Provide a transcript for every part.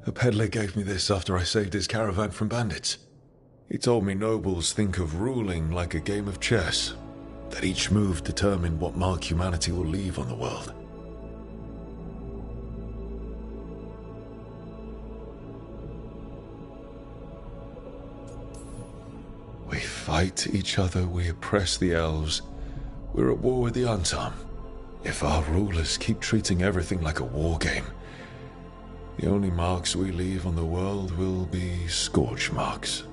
A peddler gave me this after I saved his caravan from bandits. He told me nobles think of ruling like a game of chess, that each move determined what mark humanity will leave on the world. We fight each other, we oppress the elves. We're at war with the Untarm. If our rulers keep treating everything like a war game, the only marks we leave on the world will be scorch marks.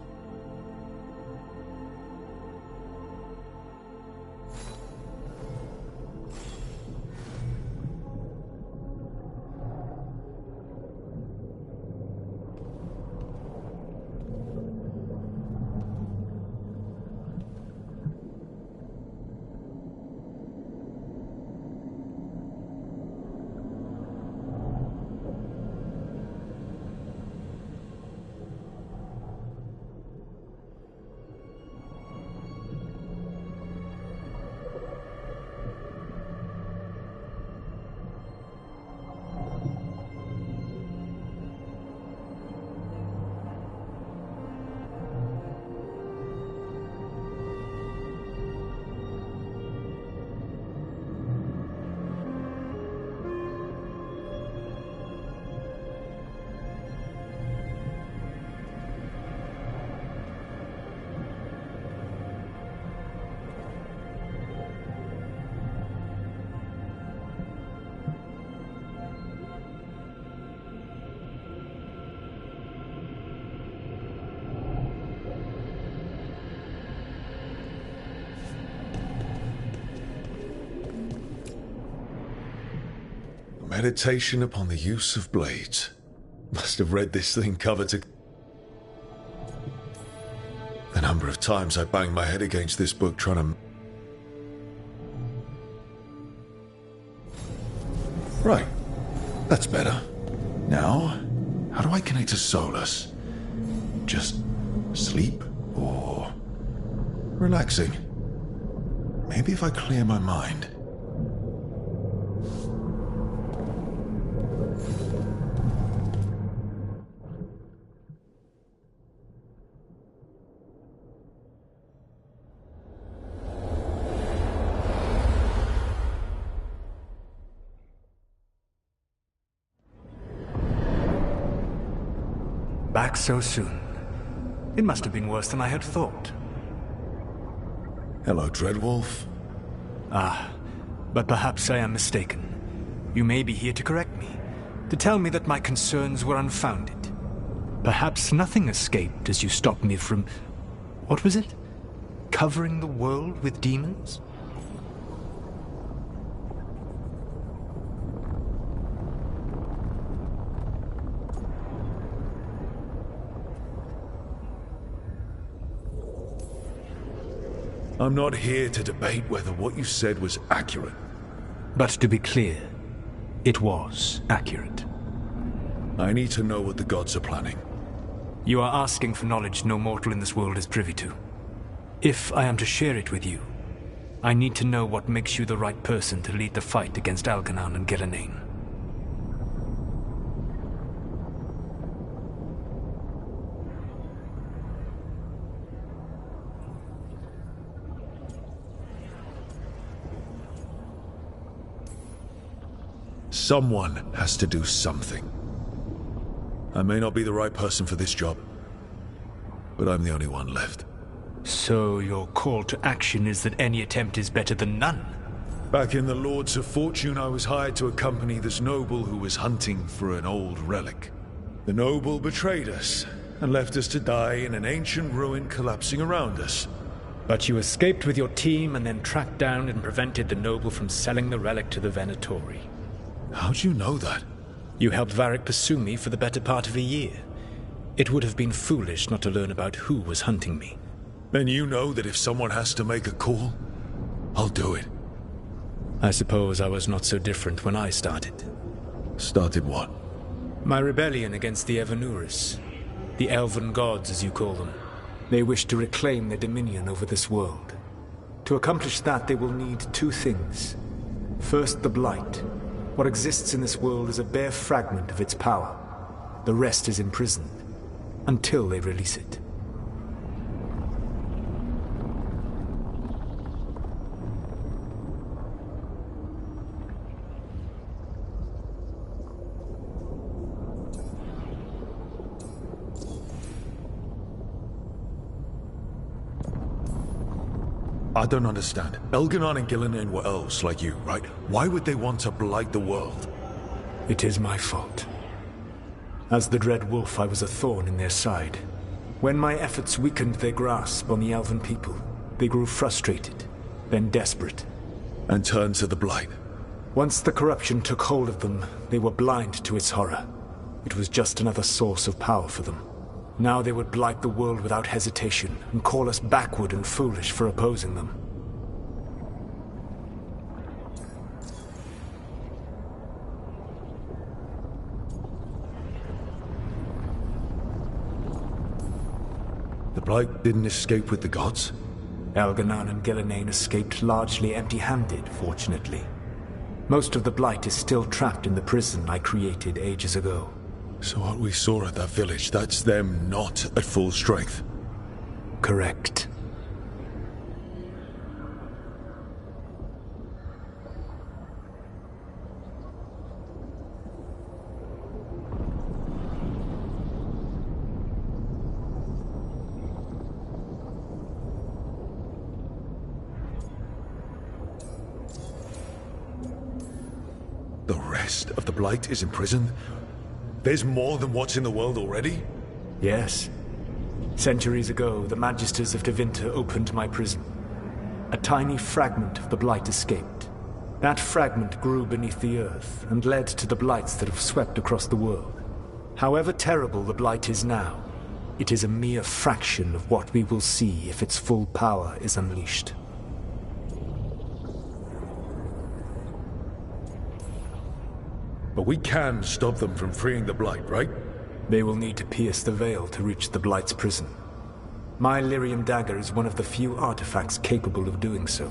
Meditation upon the use of blades. Must have read this thing cover to... The number of times I banged my head against this book trying to... Right. That's better. Now, how do I connect to Solus? Just sleep or relaxing? Maybe if I clear my mind. Back so soon. It must have been worse than I had thought. Hello, Dreadwolf. Ah, but perhaps I am mistaken. You may be here to correct me, to tell me that my concerns were unfounded. Perhaps nothing escaped as you stopped me from... what was it? Covering the world with demons? I'm not here to debate whether what you said was accurate. But to be clear, it was accurate. I need to know what the gods are planning. You are asking for knowledge no mortal in this world is privy to. If I am to share it with you, I need to know what makes you the right person to lead the fight against Algernon and Gillenane. Someone has to do something. I may not be the right person for this job, but I'm the only one left. So your call to action is that any attempt is better than none? Back in the Lords of Fortune, I was hired to accompany this noble who was hunting for an old relic. The noble betrayed us and left us to die in an ancient ruin collapsing around us. But you escaped with your team and then tracked down and prevented the noble from selling the relic to the Venatori. How'd you know that? You helped Varric pursue me for the better part of a year. It would have been foolish not to learn about who was hunting me. Then you know that if someone has to make a call, I'll do it. I suppose I was not so different when I started. Started what? My rebellion against the Evanuris. The elven gods, as you call them. They wish to reclaim their dominion over this world. To accomplish that, they will need two things. First, the Blight. What exists in this world is a bare fragment of its power. The rest is imprisoned, until they release it. I don't understand. Elganon and Gillinan were elves like you, right? Why would they want to blight the world? It is my fault. As the Dread Wolf, I was a thorn in their side. When my efforts weakened their grasp on the elven people, they grew frustrated, then desperate. And turned to the blight. Once the corruption took hold of them, they were blind to its horror. It was just another source of power for them. Now they would blight the world without hesitation, and call us backward and foolish for opposing them. The blight didn't escape with the gods? Elganon and Gillinan escaped largely empty-handed, fortunately. Most of the blight is still trapped in the prison I created ages ago. So what we saw at that village, that's them not at full strength? Correct. The rest of the blight is imprisoned? There's more than what's in the world already? Yes. Centuries ago, the Magisters of Tevinter opened my prison. A tiny fragment of the blight escaped. That fragment grew beneath the earth and led to the blights that have swept across the world. However terrible the blight is now, it is a mere fraction of what we will see if its full power is unleashed. But we can stop them from freeing the blight, right? They will need to pierce the veil to reach the blight's prison. My lyrium dagger is one of the few artifacts capable of doing so.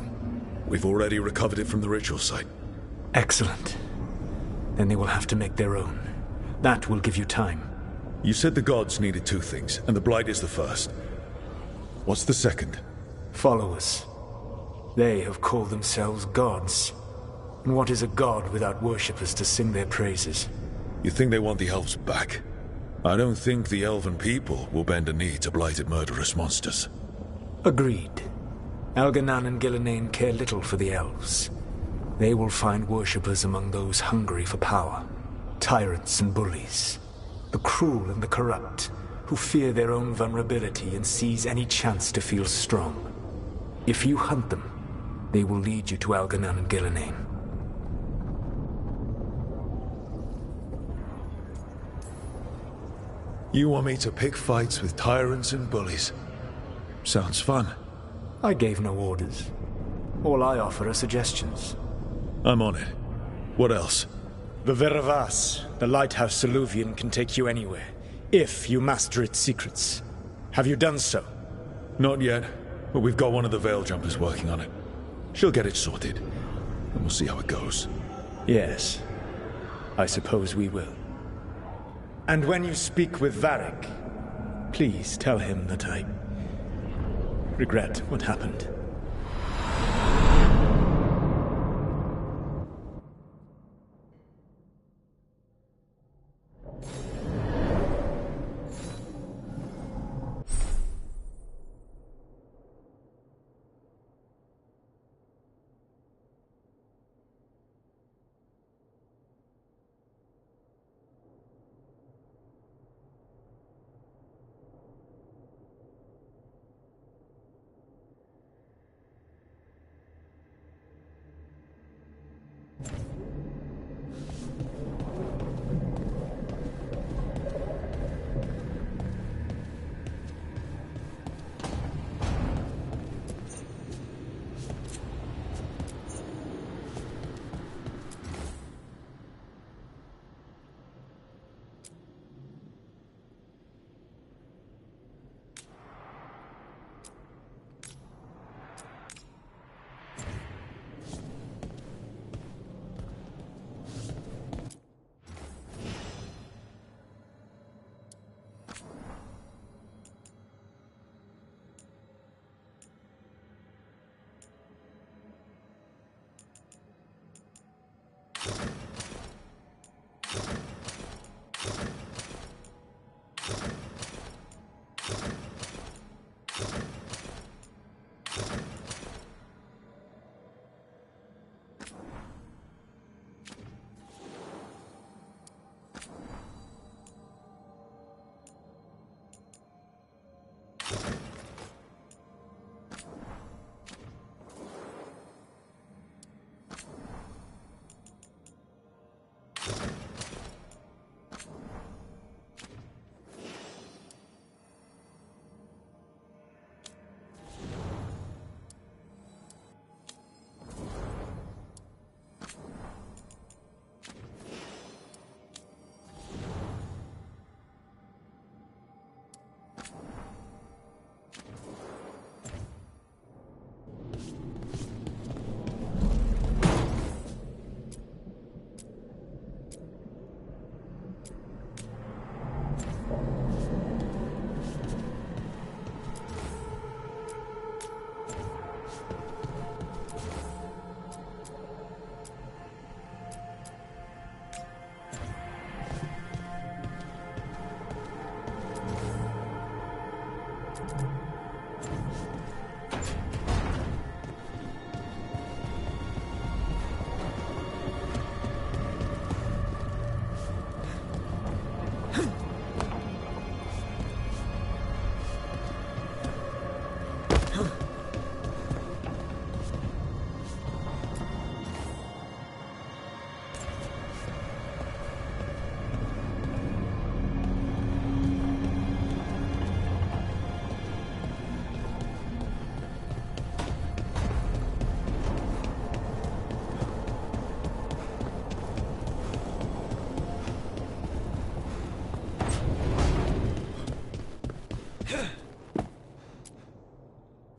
We've already recovered it from the ritual site. Excellent. Then they will have to make their own. That will give you time. You said the gods needed two things, and the blight is the first. What's the second? Followers. They have called themselves gods. And what is a god without worshippers to sing their praises? You think they want the elves back? I don't think the elven people will bend a knee to blighted murderous monsters. Agreed. Elganon and Gillinan care little for the elves. They will find worshippers among those hungry for power. Tyrants and bullies. The cruel and the corrupt, who fear their own vulnerability and seize any chance to feel strong. If you hunt them, they will lead you to Elganon and Gillinan. You want me to pick fights with tyrants and bullies? Sounds fun. I gave no orders. All I offer are suggestions. I'm on it. What else? The Veravas, the lighthouse Soluvian, can take you anywhere, if you master its secrets. Have you done so? Not yet, but we've got one of the Veil Jumpers working on it. She'll get it sorted, and we'll see how it goes. Yes, I suppose we will. And when you speak with Varric, please tell him that I regret what happened.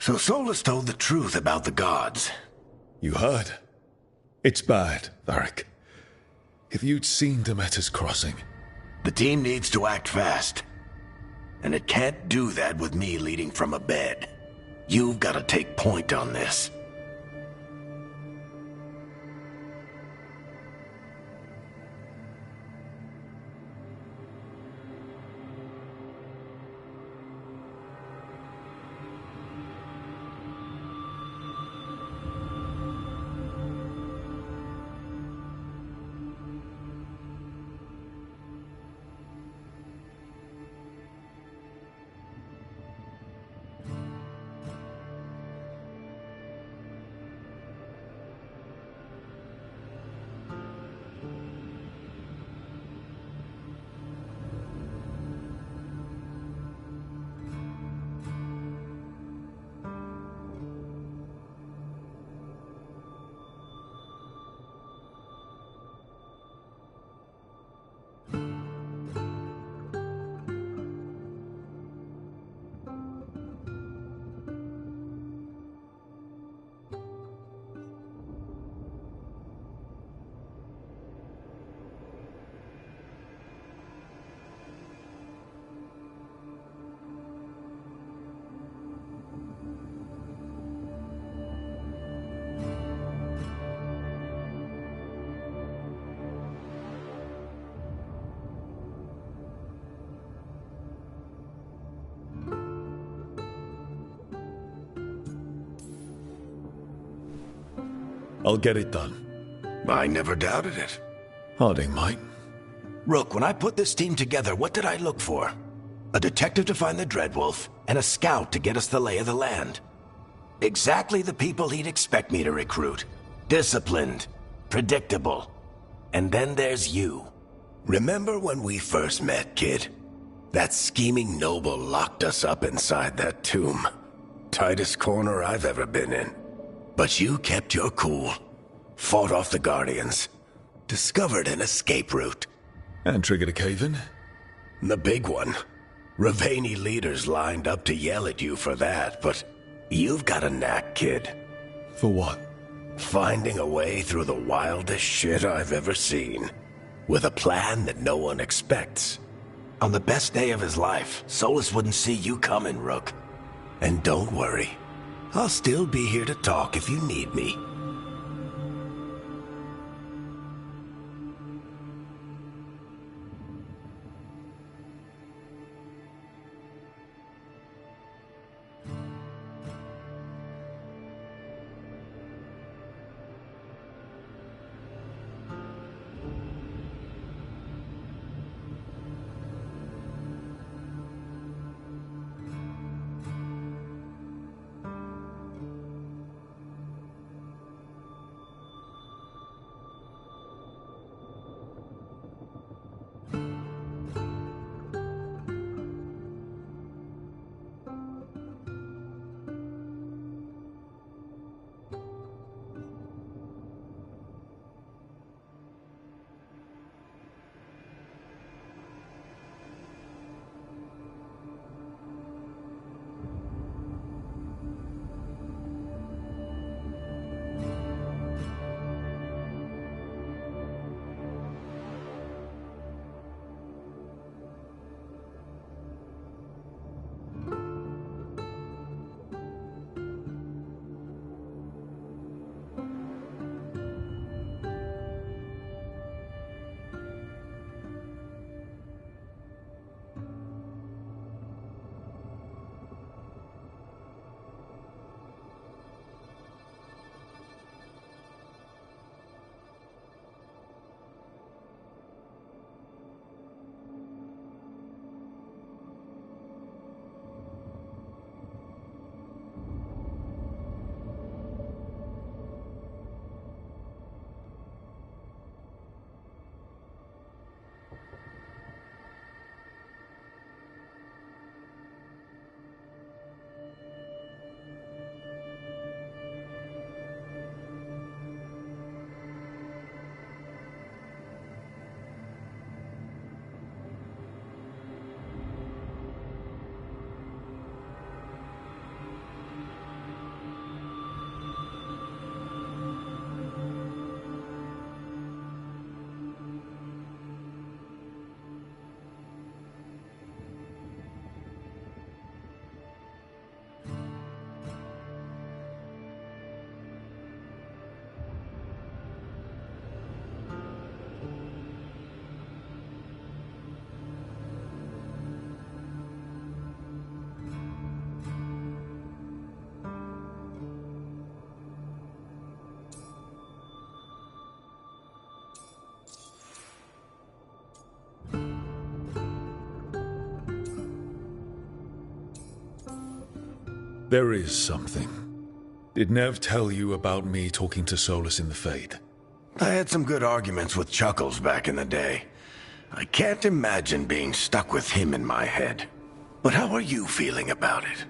So Solus told the truth about the gods. You heard? It's bad, Varric. If you'd seen Demeter's crossing... The team needs to act fast. And it can't do that with me leading from a bed. You've got to take point on this. I'll get it done. I never doubted it. Harding might. Rook, when I put this team together, what did I look for? A detective to find the Dreadwolf, and a scout to get us the lay of the land. Exactly the people he'd expect me to recruit. Disciplined, predictable. And then there's you. Remember when we first met, kid? That scheming noble locked us up inside that tomb. Tightest corner I've ever been in. But you kept your cool. Fought off the Guardians. Discovered an escape route. And triggered a cave-in? The big one. Ravani leaders lined up to yell at you for that, but you've got a knack, kid. For what? Finding a way through the wildest shit I've ever seen. With a plan that no one expects. On the best day of his life, Solus wouldn't see you coming, Rook. And don't worry. I'll still be here to talk if you need me. There is something. Did Nev tell you about me talking to Solus in the Fade? I had some good arguments with Chuckles back in the day. I can't imagine being stuck with him in my head. But how are you feeling about it?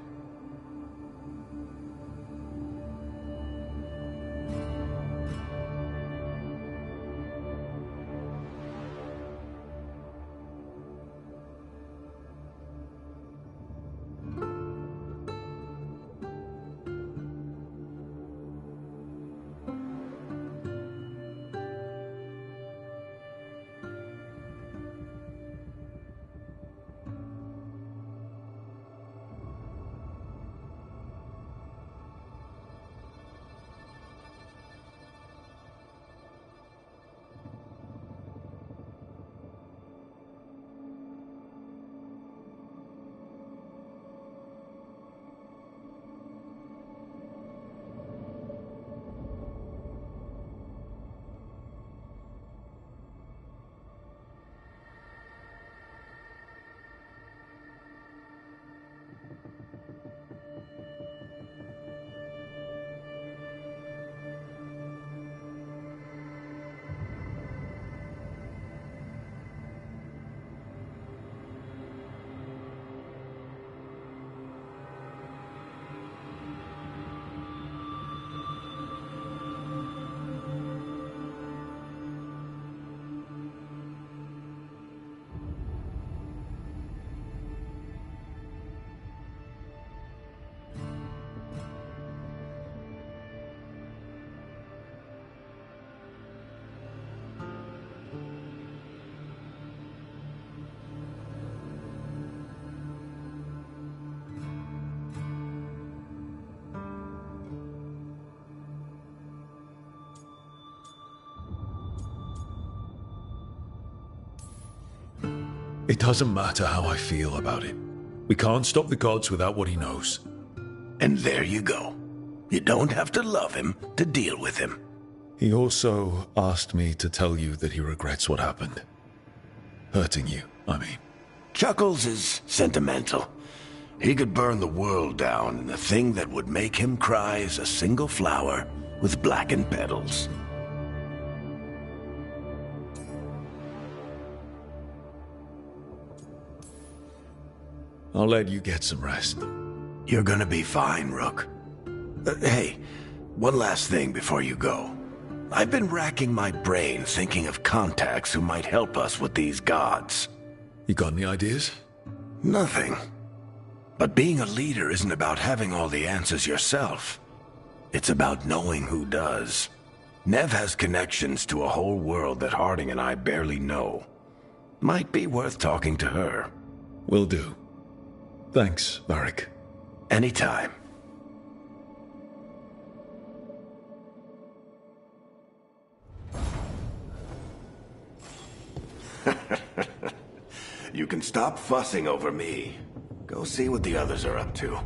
It doesn't matter how I feel about it. We can't stop the gods without what he knows. And there you go. You don't have to love him to deal with him. He also asked me to tell you that he regrets what happened. Hurting you, I mean. Chuckles is sentimental. He could burn the world down, and the thing that would make him cry is a single flower with blackened petals. I'll let you get some rest. You're gonna be fine, Rook. Hey, one last thing before you go. I've been racking my brain thinking of contacts who might help us with these gods. You got any ideas? Nothing. But being a leader isn't about having all the answers yourself. It's about knowing who does. Nev has connections to a whole world that Harding and I barely know. Might be worth talking to her. Will do. Thanks, Varric. Anytime. You can stop fussing over me. Go see what the others are up to.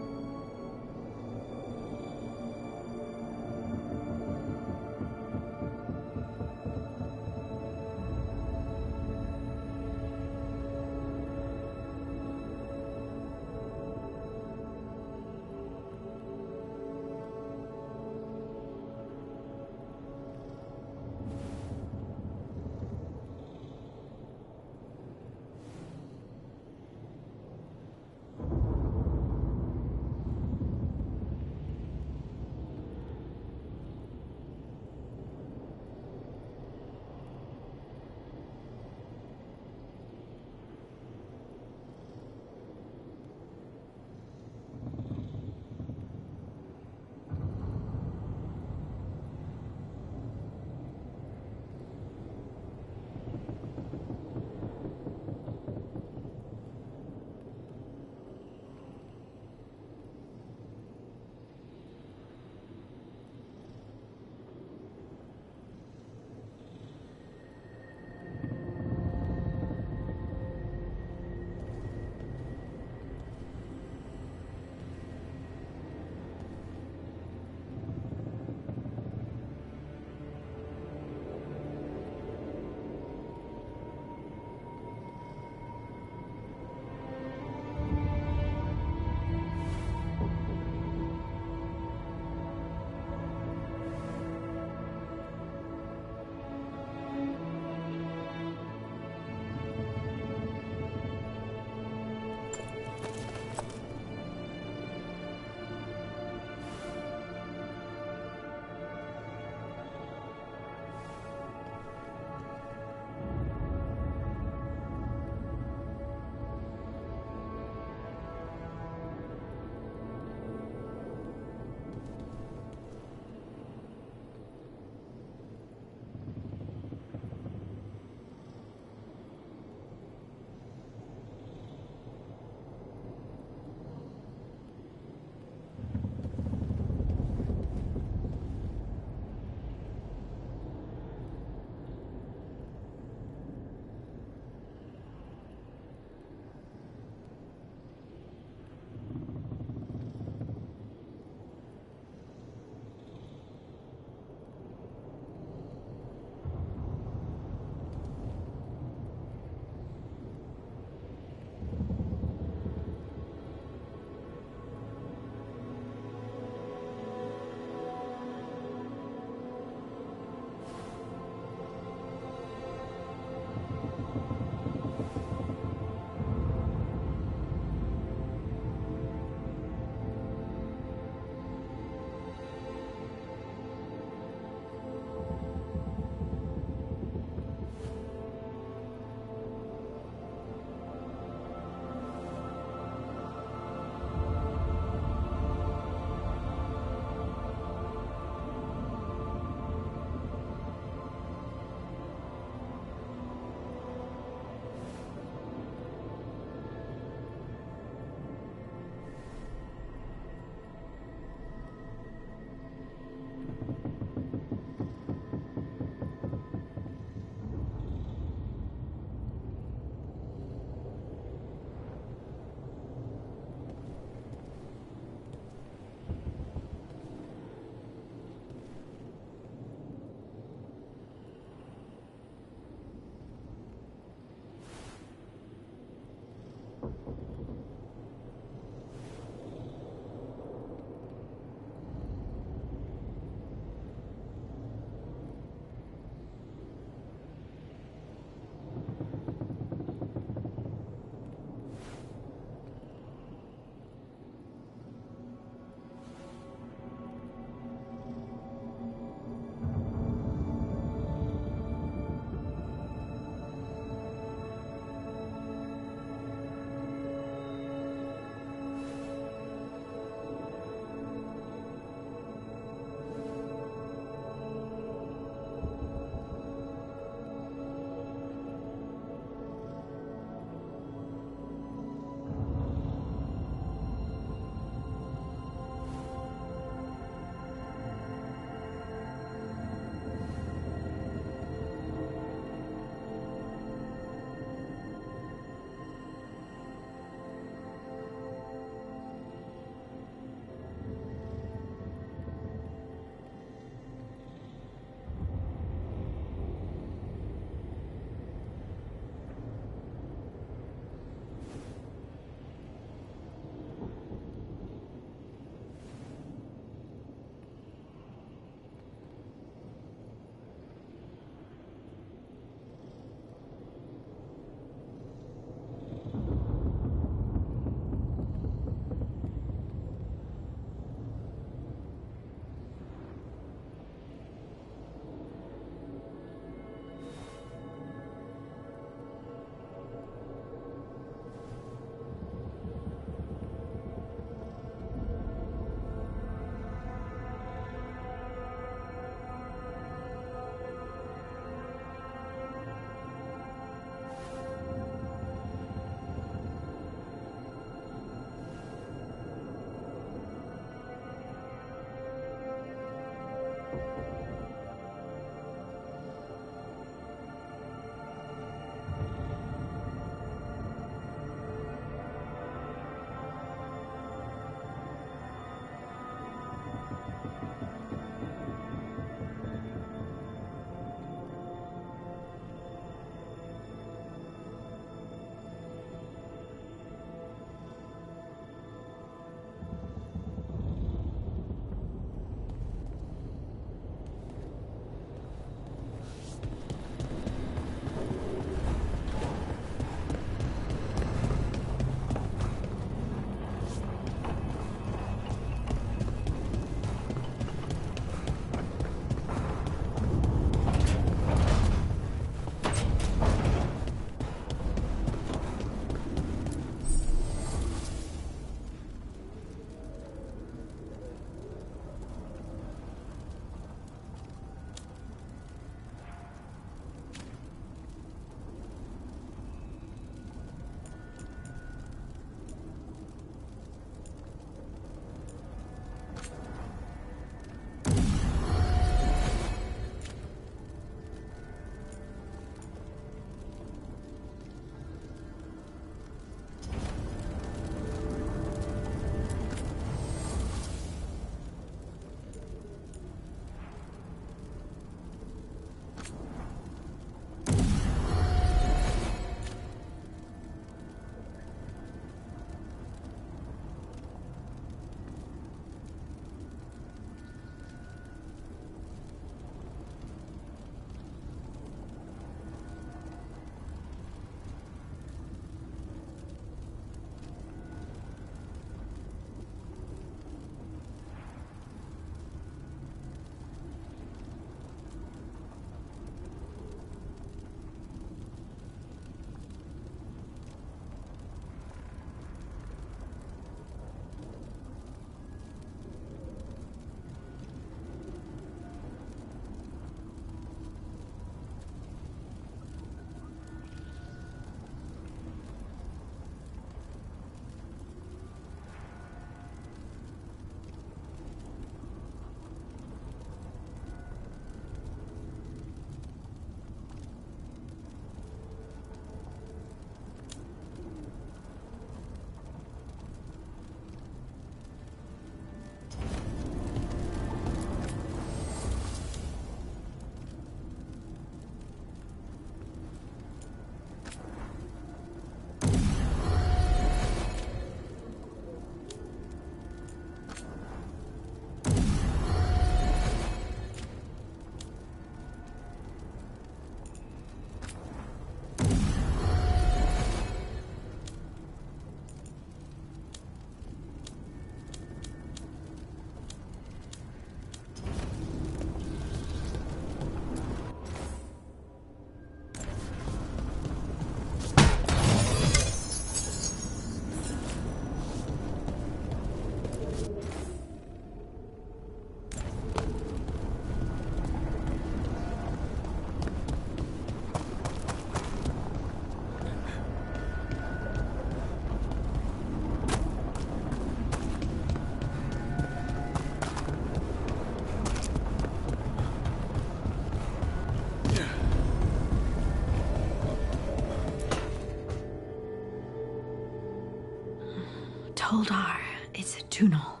Toldar, it's a tunel.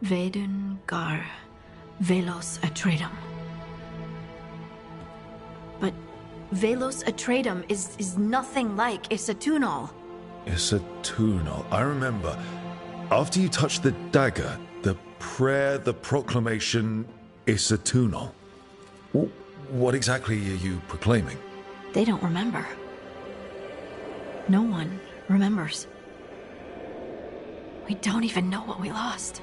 Vedun gar velos atredum. But velos atredum is nothing like Isatunal. Isatunal. I remember. After you touched the dagger, the prayer, the proclamation, Isatunal. What exactly are you proclaiming? They don't remember. No one remembers. We don't even know what we lost.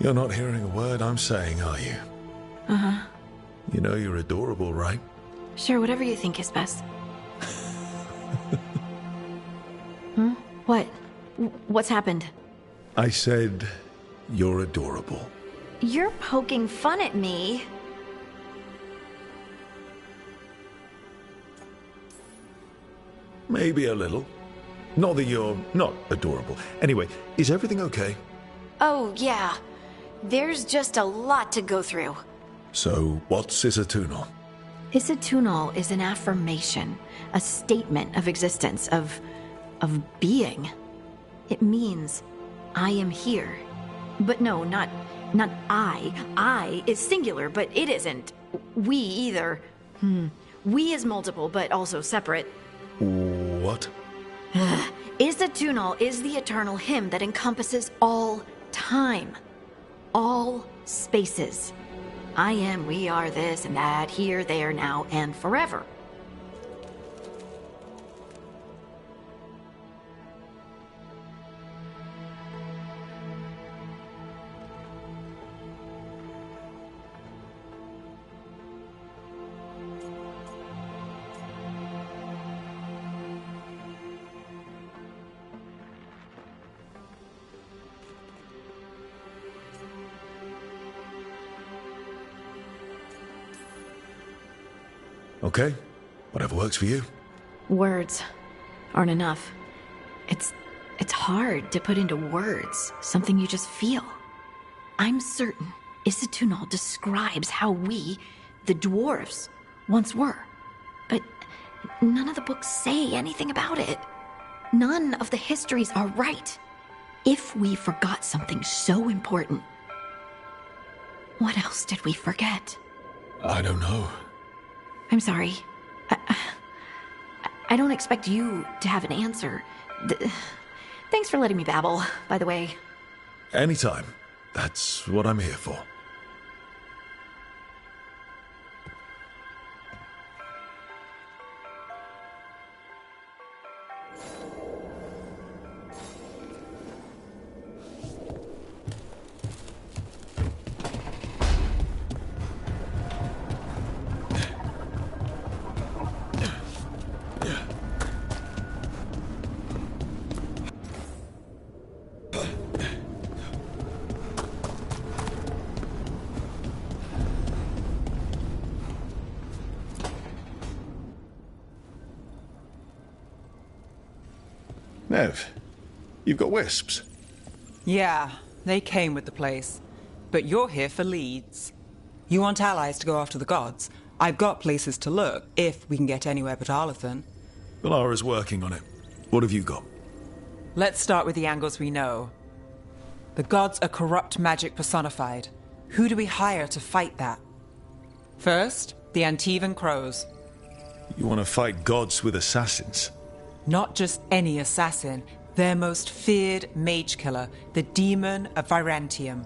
You're not hearing a word I'm saying, are you? Uh-huh. You know you're adorable, right? Sure, whatever you think is best. What? What's happened? I said you're adorable. You're poking fun at me. Maybe a little. Not that you're not adorable. Anyway, is everything okay? Oh, yeah. There's just a lot to go through. So, what's Isatunal? Isatunal is an affirmation, a statement of existence, of being. It means, I am here. But no, not I. I is singular, but it isn't. We either. We is multiple, but also separate. What? Isatunal is the eternal hymn that encompasses all time. All spaces. I am, we are, this and that, here, there, now, and forever. Okay, whatever works for you. Words aren't enough. It's hard to put into words something you just feel. I'm certain Isatunal describes how we, the dwarves, once were. But none of the books say anything about it. None of the histories are right. If we forgot something so important, what else did we forget? I don't know. I'm sorry. I don't expect you to have an answer. Thanks for letting me babble, by the way. Anytime. That's what I'm here for. Nev, you've got wisps. Yeah, they came with the place. But you're here for leads. You want allies to go after the gods? I've got places to look, if we can get anywhere but Arlathan. Valara's working on it. What have you got? Let's start with the angles we know. The gods are corrupt magic personified. Who do we hire to fight that? First, the Antivan Crows. You want to fight gods with assassins? Not just any assassin, their most feared mage killer, the Demon of Virantium.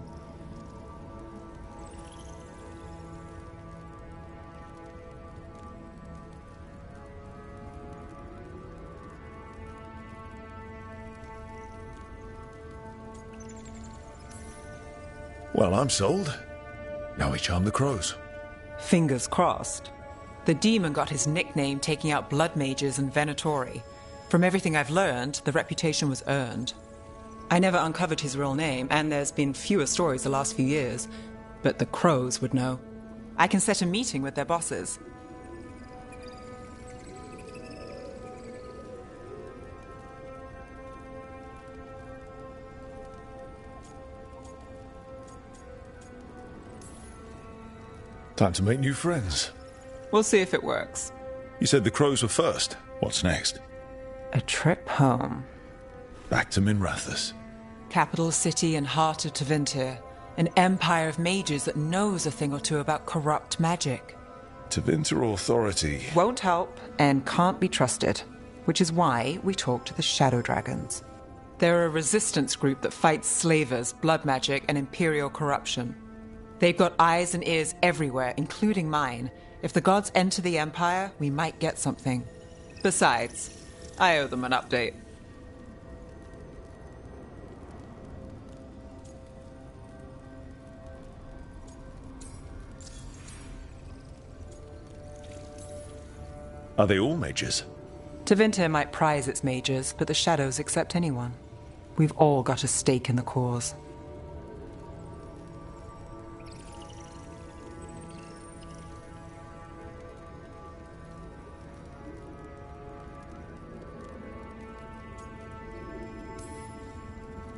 Well, I'm sold. Now we charm the crows. Fingers crossed. The demon got his nickname taking out blood mages and Venatori. From everything I've learned, the reputation was earned. I never uncovered his real name, and there's been fewer stories the last few years, but the crows would know. I can set a meeting with their bosses. Time to make new friends. We'll see if it works. You said the crows were first. What's next? A trip home. Back to Minrathous. Capital city and heart of Tevinter. An empire of mages that knows a thing or two about corrupt magic. Tevinter authority. Won't help and can't be trusted, which is why we talk to the Shadow Dragons. They're a resistance group that fights slavers, blood magic, and imperial corruption. They've got eyes and ears everywhere, including mine. If the gods enter the empire, we might get something. Besides, I owe them an update. Are they all mages? Tevinter might prize its mages, but the Shadows accept anyone. We've all got a stake in the cause.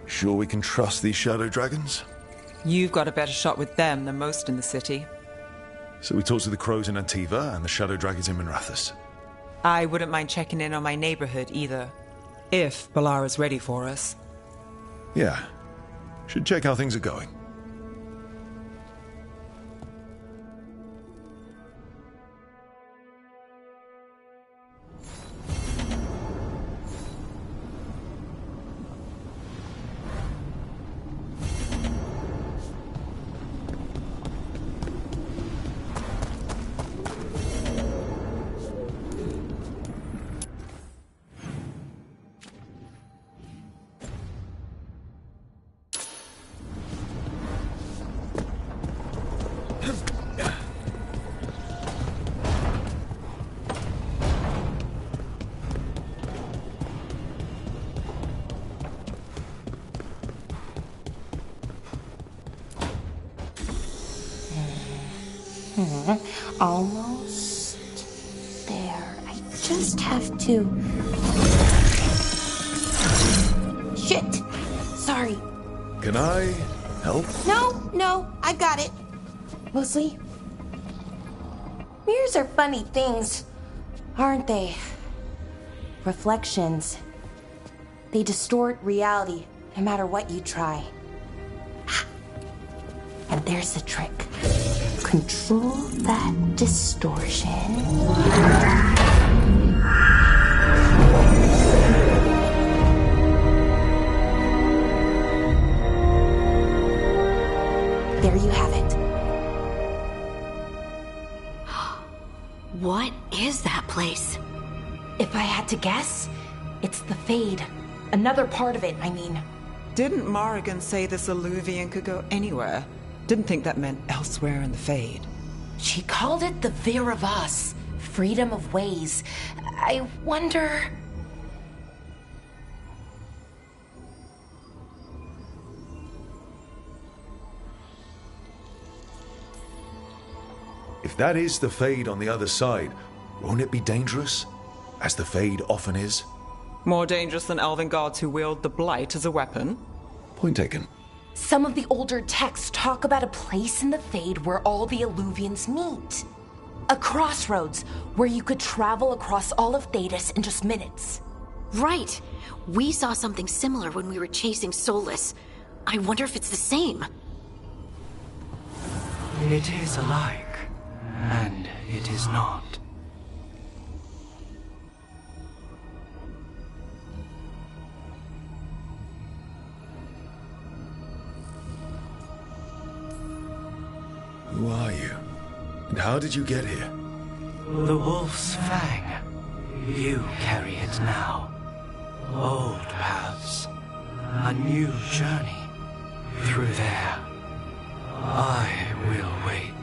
Sure we can trust these shadow dragons? You've got a better shot with them than most in the city. So we talk to the crows in Antiva and the shadow dragons in Minrathous. I wouldn't mind checking in on my neighborhood either. If Balara's ready for us. Yeah. Should check how things are going. Almost there. I just have to... Shit! Sorry. Can I help? No, I got it. Mostly, mirrors are funny things, aren't they? Reflections. They distort reality, no matter what you try. And there's the trick. Control that distortion. There you have it. What is that place? If I had to guess, it's the Fade. Another part of it, I mean. Didn't Morrigan say this Illuvian could go anywhere? Didn't think that meant elsewhere in the Fade. She called it the Vir of Us, freedom of ways. I wonder... If that is the Fade on the other side, won't it be dangerous? As the Fade often is? More dangerous than elven gods who wield the Blight as a weapon? Point taken. Some of the older texts talk about a place in the Fade where all the Illuvians meet. A crossroads where you could travel across all of Thedas in just minutes. Right. We saw something similar when we were chasing Solus. I wonder if it's the same. It is alike, and it is not. Who are you? And how did you get here? The Wolf's Fang. You carry it now. Old paths. A new journey. Through there. I will wait.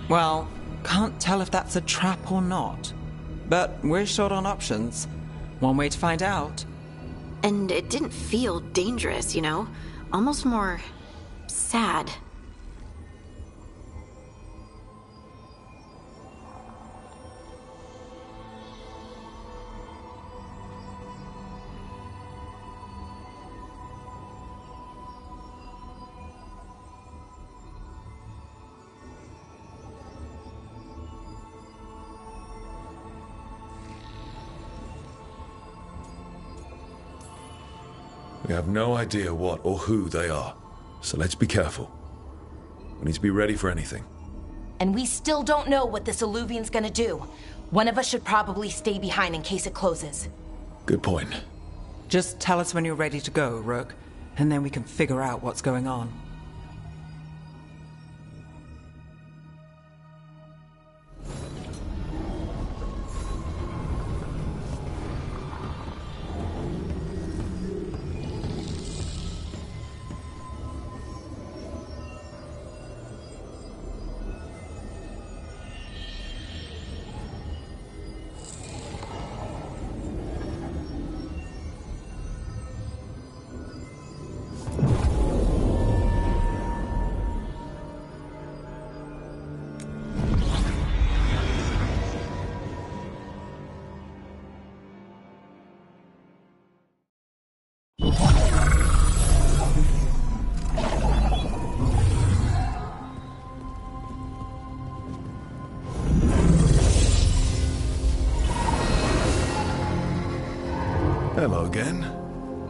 Well, can't tell if that's a trap or not. But we're short on options. One way to find out. And it didn't feel dangerous, you know? Almost more... sad. We have no idea what or who they are, so let's be careful. We need to be ready for anything. And we still don't know what this Alluvian's gonna do. One of us should probably stay behind in case it closes. Good point. Just tell us when you're ready to go, Rook, and then we can figure out what's going on. Hello again.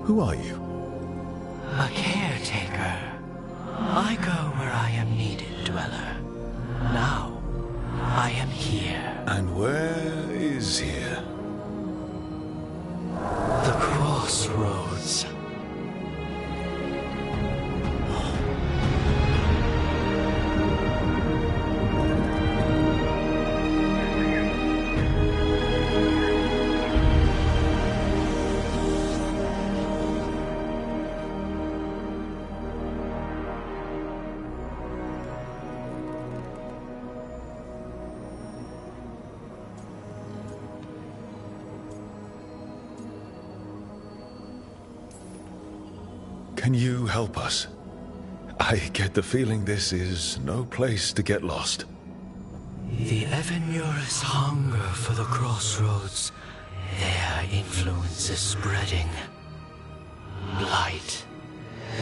Who are you? A caretaker. I go where I am needed, Dweller. Now, I am here. And where is here? The crossroads. Can you help us? I get the feeling this is no place to get lost. The Evenurus hunger for the crossroads. Their influence is spreading. Blight,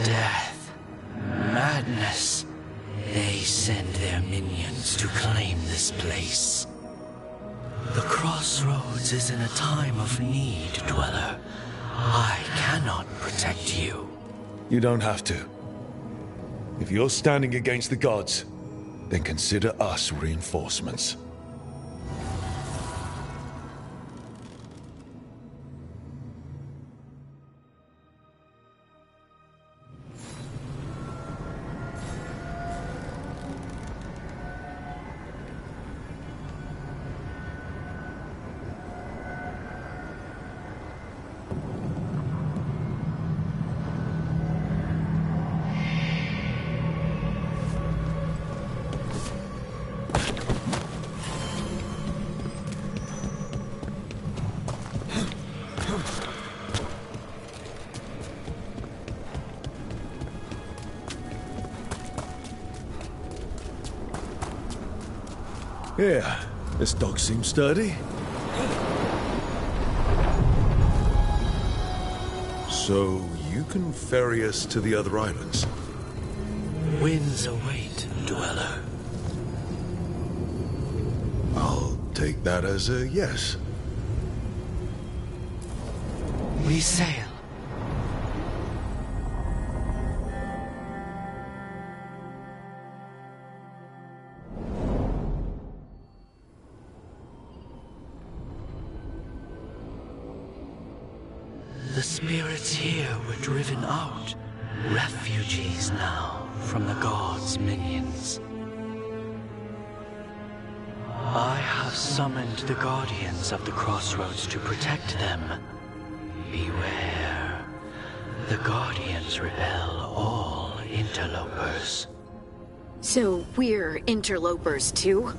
death, madness. They send their minions to claim this place. The crossroads is in a time of need, Dweller. I cannot protect you. You don't have to. If you're standing against the gods, then consider us reinforcements. Yeah, this dog seems sturdy. So, you can ferry us to the other islands? Winds await, Dweller. I'll take that as a yes. We sail. The spirits here were driven out, refugees now from the gods' minions. I have summoned the guardians of the crossroads to protect them. Beware. The guardians repel all interlopers. So we're interlopers too?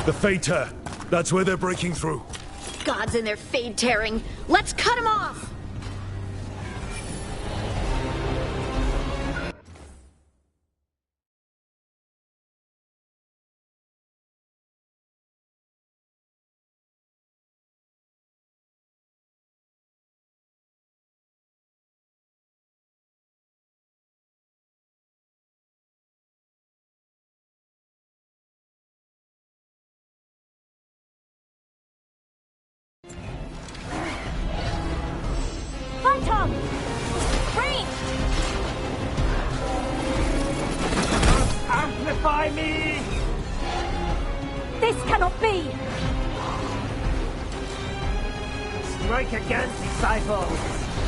The Fade Tear. That's where they're breaking through. Gods and their fade tearing. Let's cut them off! Phantom! Range! Amplify me! This cannot be! Strike again, disciples!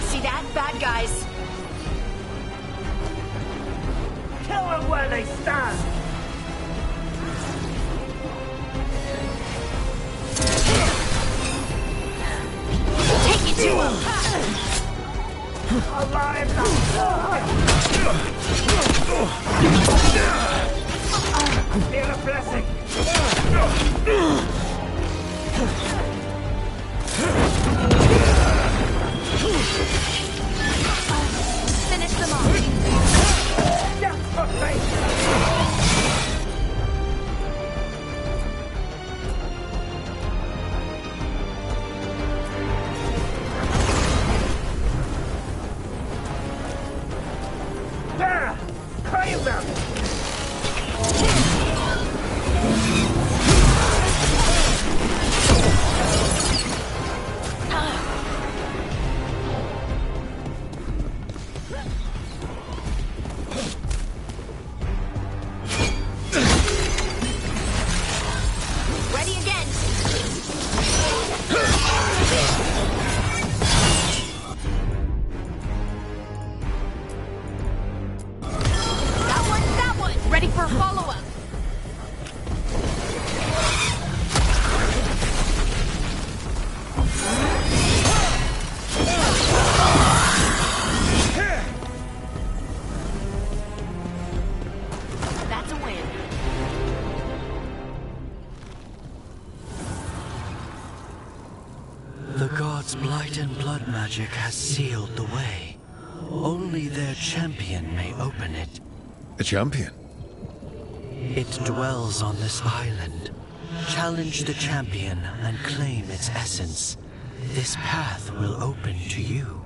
See that, bad guys? Kill them where they stand! Take it to him! Alive now! Feel a blessing! Finish them off! Death for faith! There! Crave them! Ready again! That one! Ready for a follow-up! That's a win. The gods' blight and blood magic has sealed the way. Only their champion may open it. A champion? It dwells on this island. Challenge the champion and claim its essence. This path will open to you.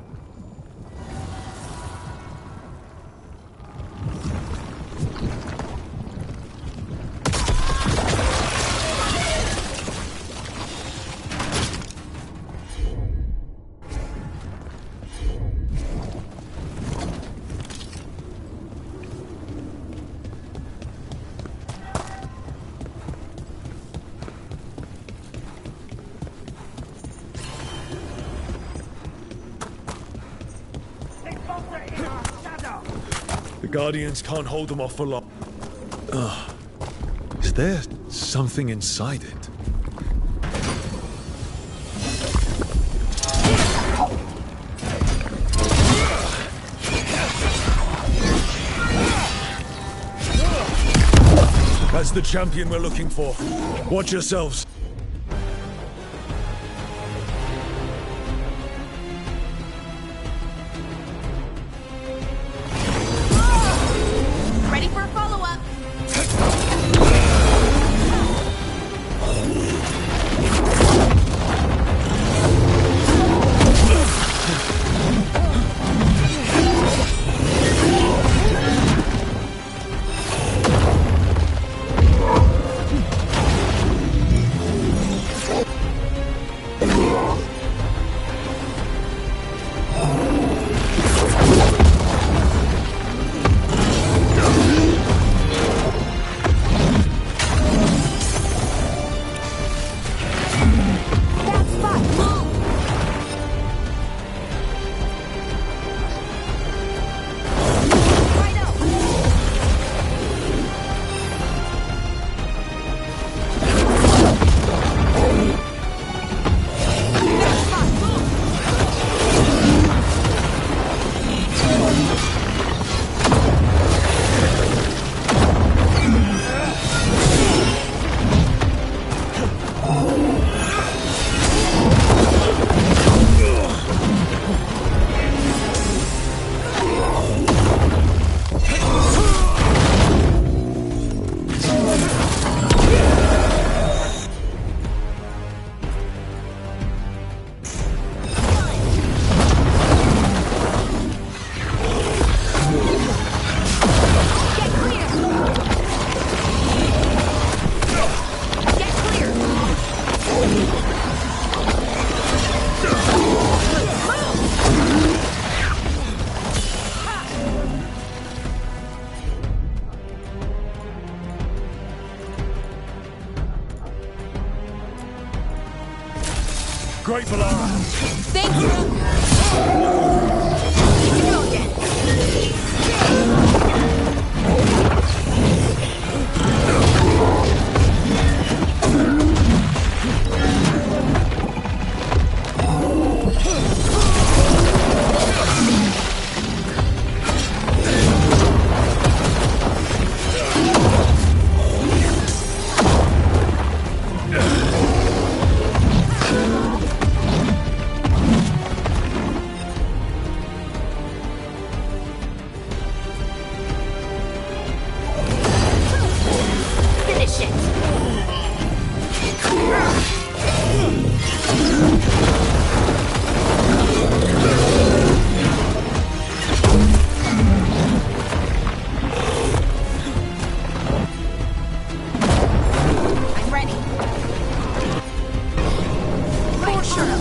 The Guardians can't hold them off for long. Is there something inside it? That's the champion we're looking for. Watch yourselves. Ready for a follow-up! Great, Valara. Thank you! Here we go again. Finish it! I'm ready. For sure.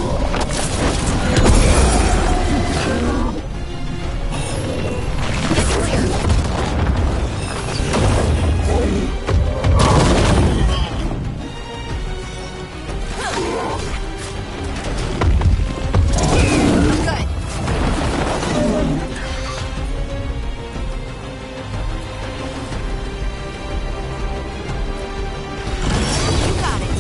Good. You got it.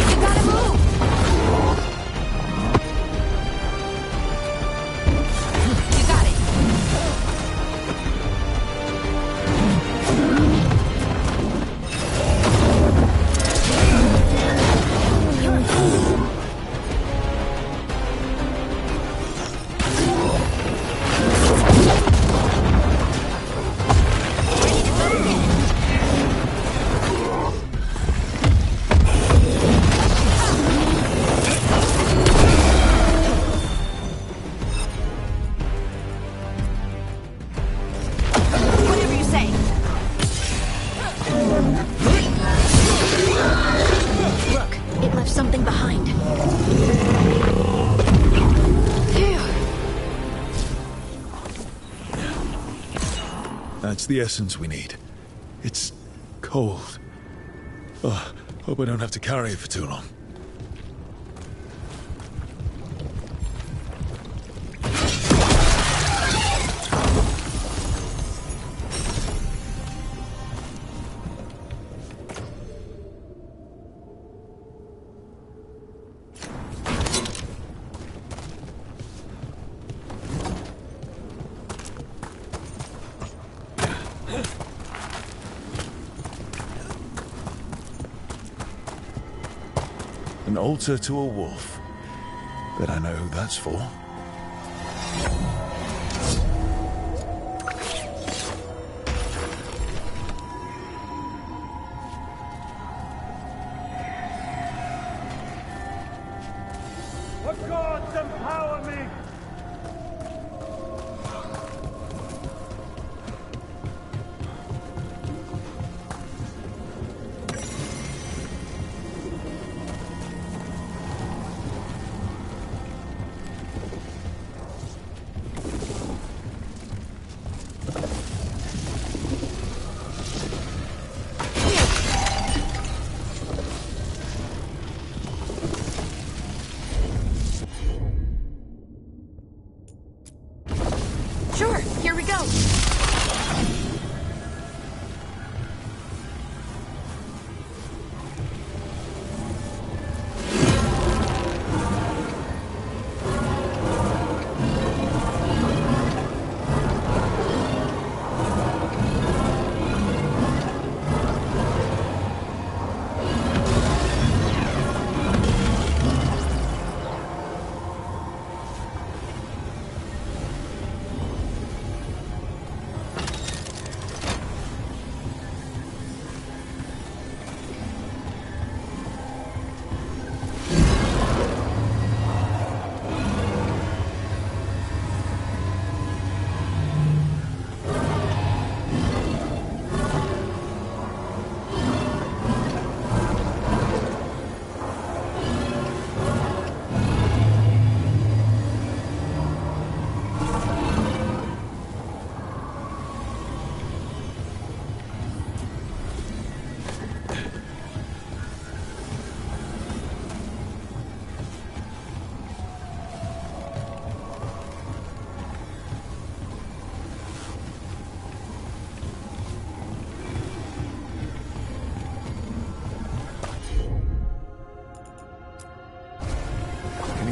You gotta move. You got it. Ready to go again. Whatever you say. Look, it left something behind. Phew. That's the essence we need. It's cold. Oh, hope I don't have to carry it for too long. An altar to a wolf. Bet I know who that's for. The gods empower me!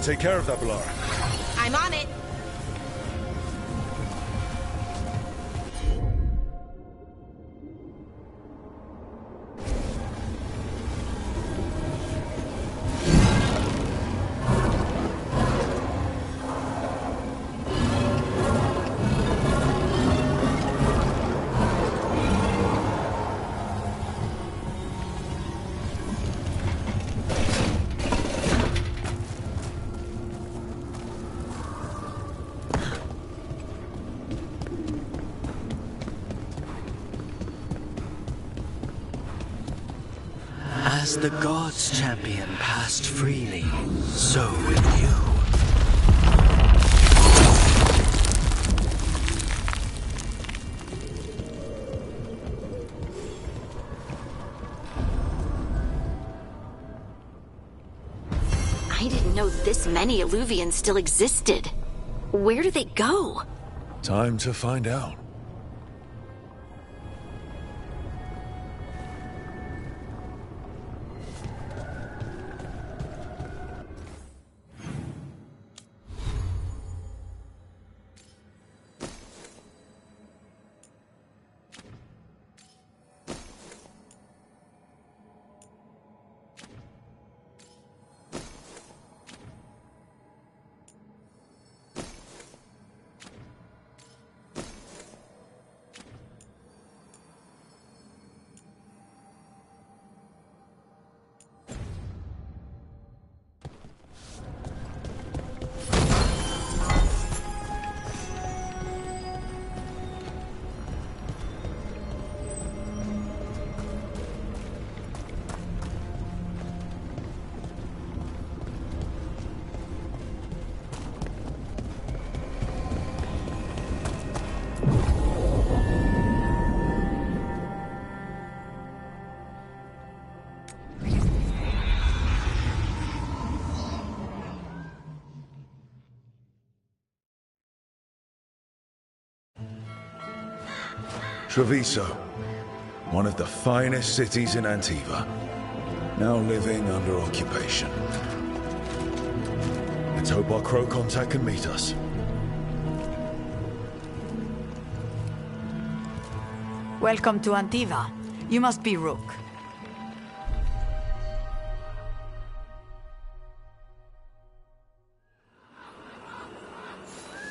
take care of that, Balara. I'm on it. As the gods' champion passed freely, so will you. I didn't know this many Illuvians still existed. Where do they go? Time to find out. Treviso, one of the finest cities in Antiva, now living under occupation. Let's hope our crow contact can meet us. Welcome to Antiva. You must be Rook.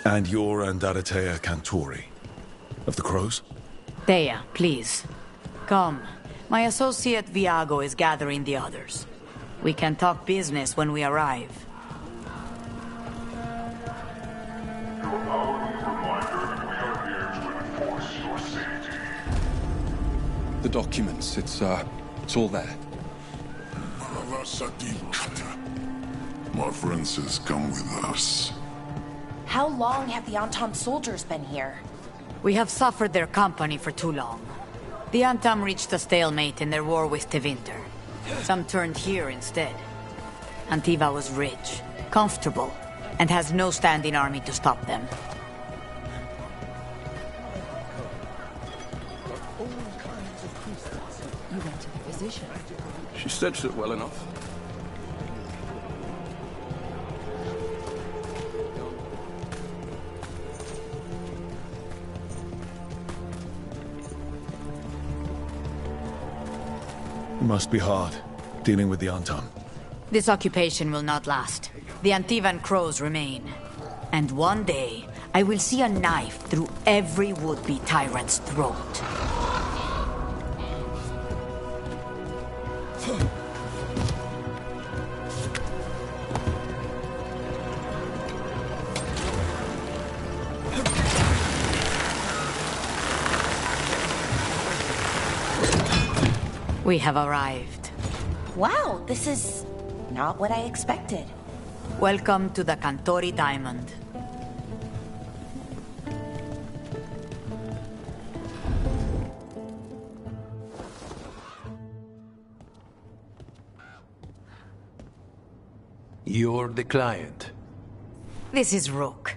And you're Andaratea Cantori, of the Crows? Thea, please. Come. My associate Viago is gathering the others. We can talk business when we arrive. The documents, it's all there. My friend says come with us. How long have the Antam soldiers been here? We have suffered their company for too long. The Antam reached a stalemate in their war with Tevinter. Some turned here instead. Antiva was rich, comfortable, and has no standing army to stop them. You went to the physician. She stitched it well enough. It must be hard, dealing with the Antam. This occupation will not last. The Antivan crows remain. And one day, I will see a knife through every would-be tyrant's throat. We have arrived. Wow, this is not what I expected. Welcome to the Cantori Diamond. You're the client. This is Rook.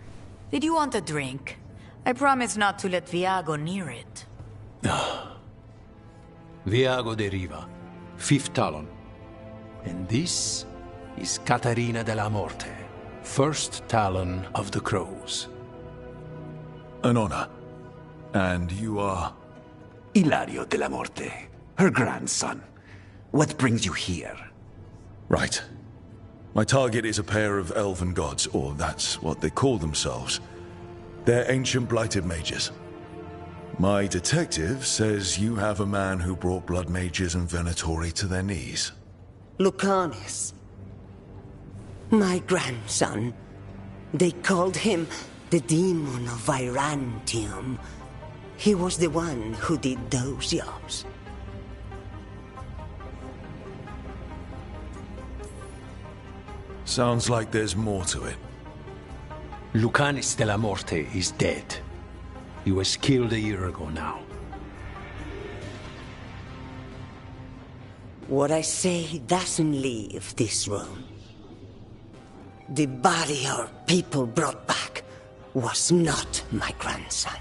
Did you want a drink? I promise not to let Viago near it. Viago de Riva, Fifth Talon. And this is Catarina della Morte, First Talon of the Crows. An honor. And you are? Ilario de la Morte, her grandson. What brings you here? Right. My target is a pair of elven gods, or that's what they call themselves. They're ancient blighted mages. My detective says you have a man who brought blood mages and Venatori to their knees. Lucanus. My grandson. They called him the Demon of Virantium. He was the one who did those jobs. Sounds like there's more to it. Lucanus de la Morte is dead. He was killed a year ago now. What I say doesn't leave this room. The body our people brought back was not my grandson.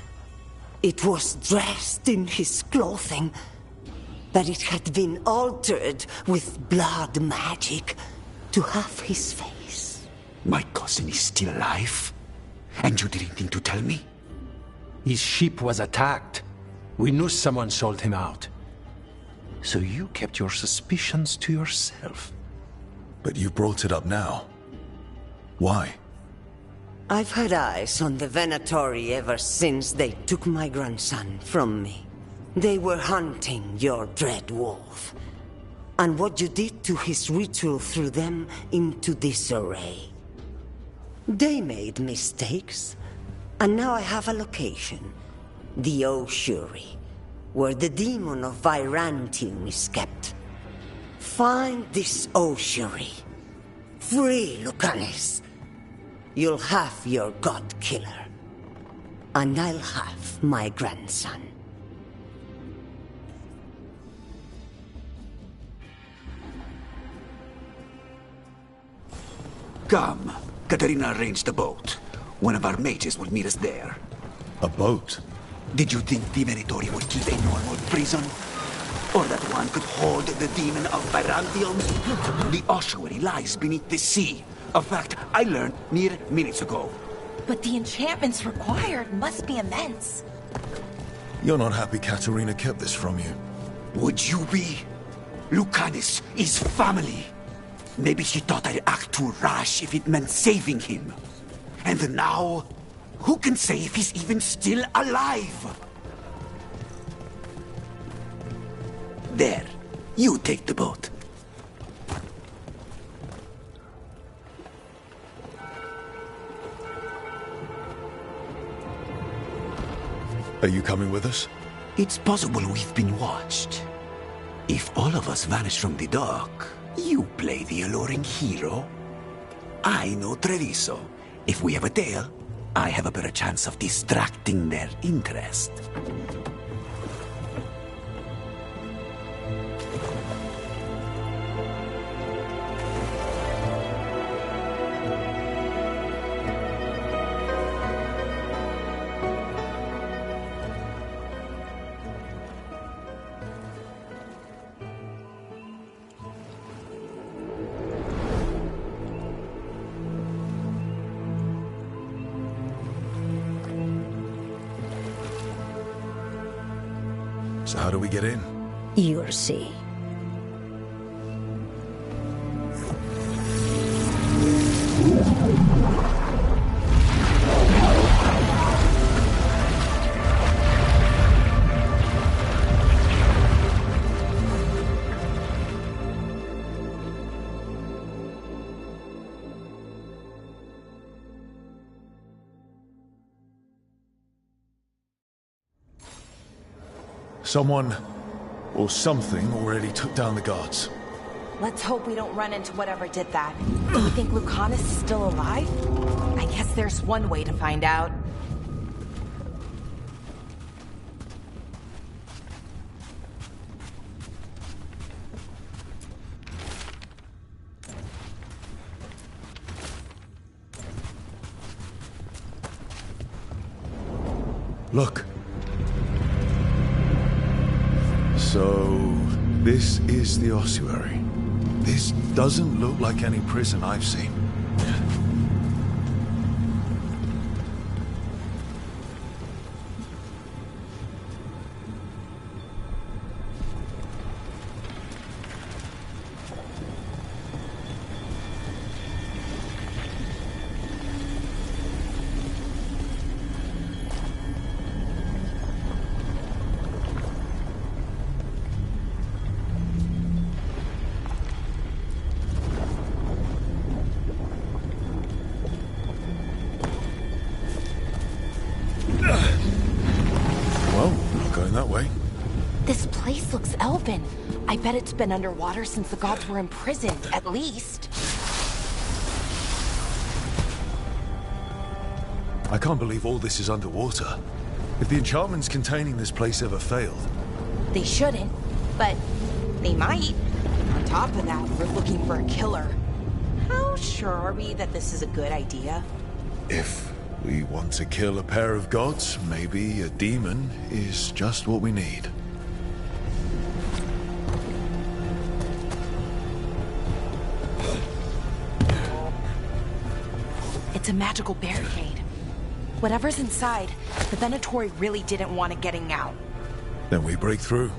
It was dressed in his clothing, but it had been altered with blood magic to have his face. My cousin is still alive? And you didn't think to tell me? His ship was attacked. We knew someone sold him out. So you kept your suspicions to yourself. But you brought it up now. Why? I've had eyes on the Venatori ever since they took my grandson from me. They were hunting your dread wolf. And what you did to his ritual threw them into disarray. They made mistakes, and now I have a location. The ossuary, where the demon of Virantium is kept. Find this ossuary. Free Lucanus. You'll have your god killer. And I'll have my grandson. Come. Katerina arranged a boat. One of our mages will meet us there. A boat? Did you think the Venatori would keep a normal prison? Or that one could hold the demon of Virantium? The ossuary lies beneath the sea. A fact I learned mere minutes ago. But the enchantments required must be immense. You're not happy Katerina kept this from you. Would you be? Lucanus is family. Maybe she thought I'd act too rash if it meant saving him. And now, who can say if he's even still alive? There, you take the boat. Are you coming with us? It's possible we've been watched. If all of us vanish from the dock, you play the alluring hero. I know Treviso. If we have a tail, I have a better chance of distracting their interest. So how do we get in? You'll see. Someone or something already took down the guards. Let's hope we don't run into whatever did that. Do you think Lucanus is still alive? I guess there's one way to find out. Look. So, this is the ossuary. This doesn't look like any prison I've seen. that way. This place looks elven. I bet it's been underwater since the gods were imprisoned, at least. I can't believe all this is underwater. If the enchantments containing this place ever failed... They shouldn't, but they might. On top of that, we're looking for a killer. How sure are we that this is a good idea? If we want to kill a pair of gods, maybe a demon is just what we need. It's a magical barricade. Whatever's inside, the Venatori really didn't want it getting out. Then we break through.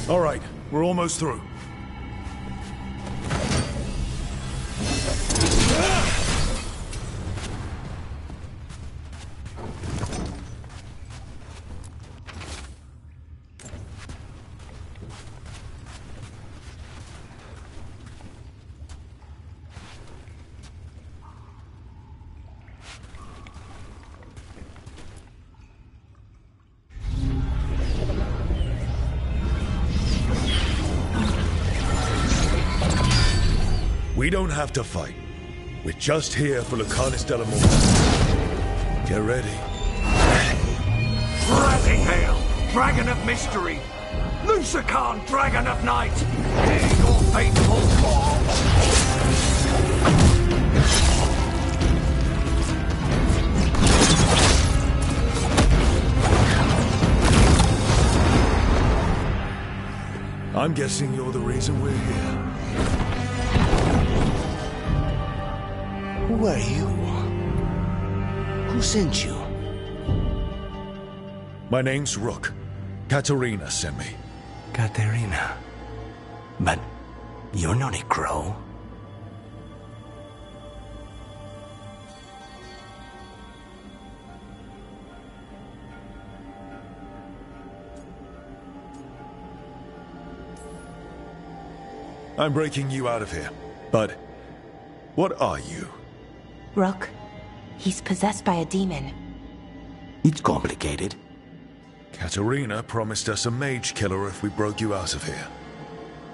All right, we're almost through. We don't have to fight. We're just here for Lucanus Delamorte. Get ready. Rising Hail, Dragon of Mystery! Lucican, Dragon of Night! Hear your fateful call! I'm guessing you're the reason we're here. Who are you? Who sent you? My name's Rook. Katerina sent me. Katerina? But you're not a crow. I'm breaking you out of here. But what are you? Rook, he's possessed by a demon. It's complicated. Katerina promised us a mage killer if we broke you out of here.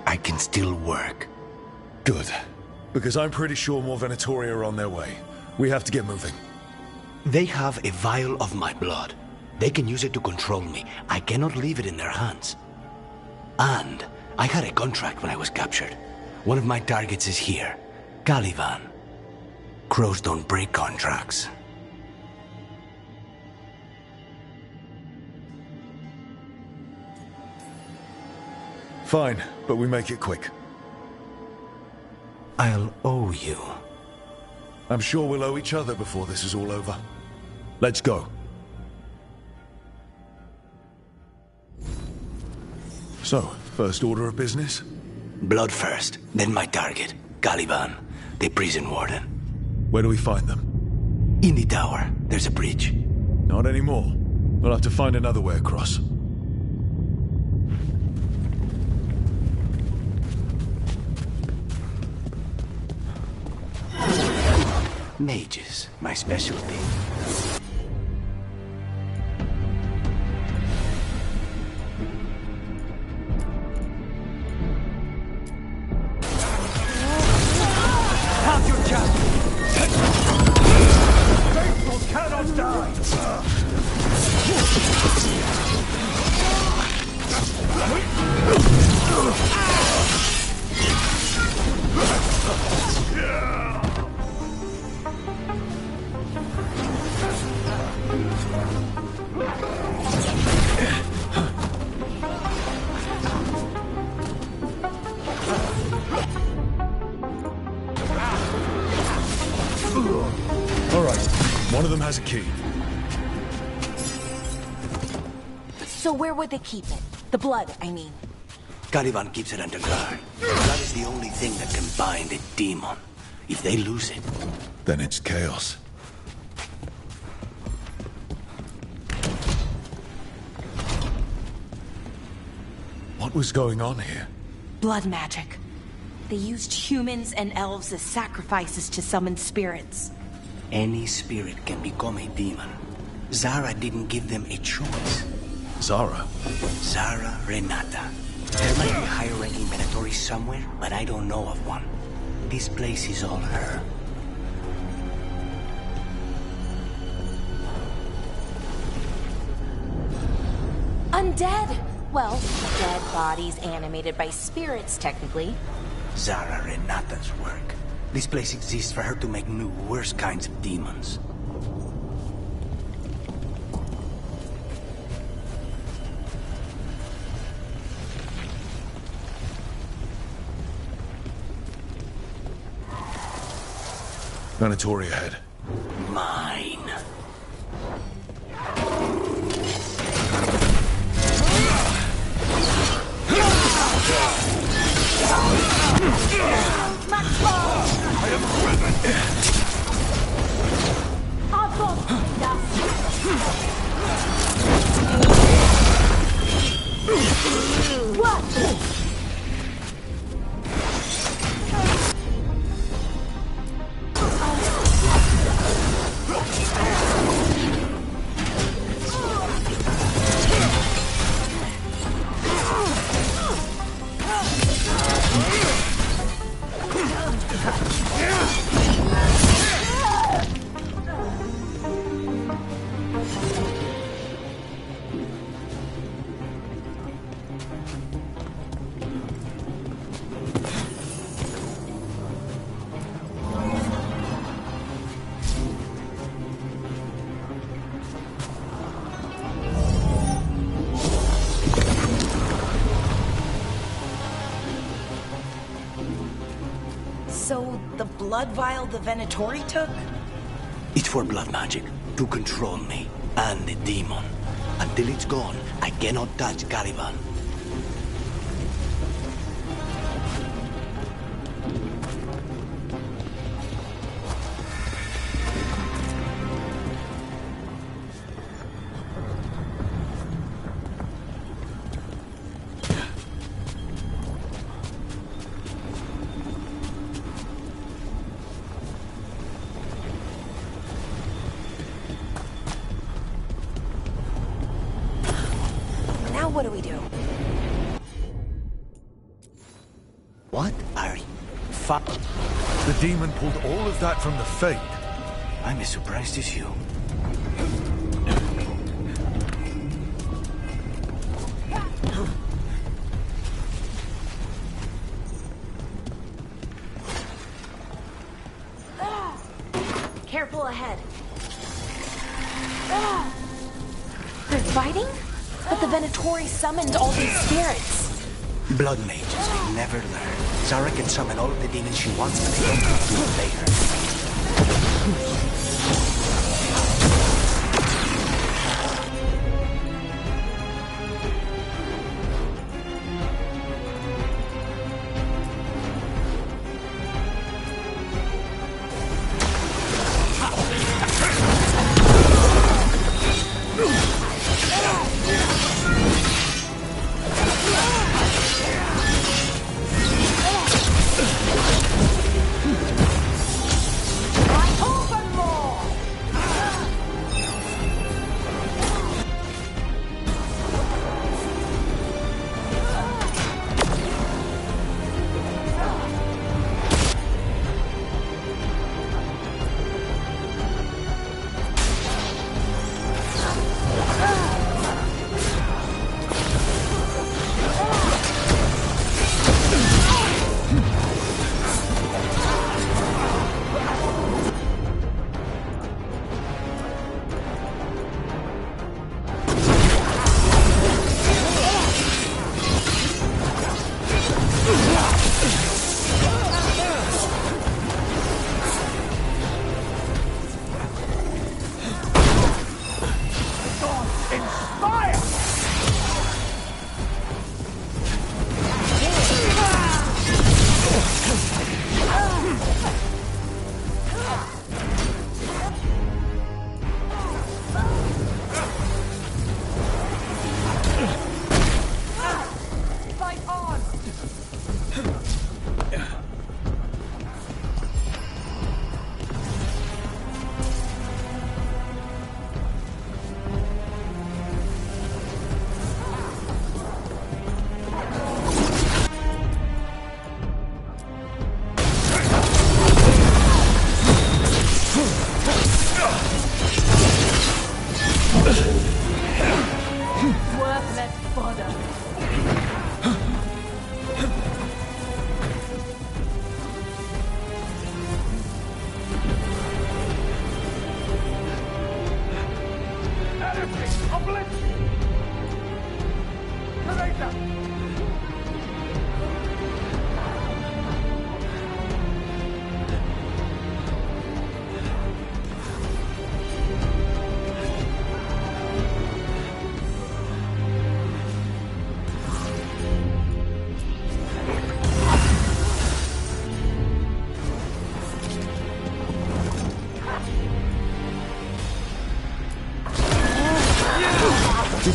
I can still work. Good. Because I'm pretty sure more Venatori are on their way. We have to get moving. They have a vial of my blood. They can use it to control me. I cannot leave it in their hands. And I had a contract when I was captured. One of my targets is here. Caliban. Crows don't break contracts. Fine, but we make it quick. I'll owe you. I'm sure we'll owe each other before this is all over. Let's go. So, first order of business? Blood first, then my target. Caliban, the prison warden. Where do we find them? In the tower. There's a bridge. Not anymore. We'll have to find another way across. Mages, my specialty. Have your chance! Faithful cannot die! All right, one of them has a key. So where would they keep it? The blood, I mean. Caliban keeps it under guard. That is the only thing that can bind a demon. If they lose it... Then it's chaos. What was going on here? Blood magic. They used humans and elves as sacrifices to summon spirits. Any spirit can become a demon. Zara didn't give them a choice. Zara? Zara Renata. There might be higher-ranking Venatori somewhere, but I don't know of one. This place is all her. Undead! Well, dead bodies animated by spirits, technically. Zara Renata's work. This place exists for her to make new, worse kinds of demons. Venatori ahead. Mine. So, the blood vial the Venatori took? It's for blood magic, to control me, and the demon. Until it's gone, I cannot touch Caliban. What do we do? What are you... The demon pulled all of that from the Fade. I'm as surprised as you. Careful ahead. They're fighting? But the Venatori summoned all these spirits. Blood mages, they never learn. Zara can summon all of the demons she wants, but they don't have to obey her.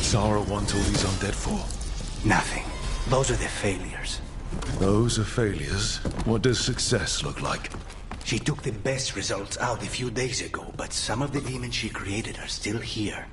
Sarah want all these undead for? Nothing. Those are the failures. Those are failures? What does success look like? She took the best results out a few days ago, but some of the demons she created are still here.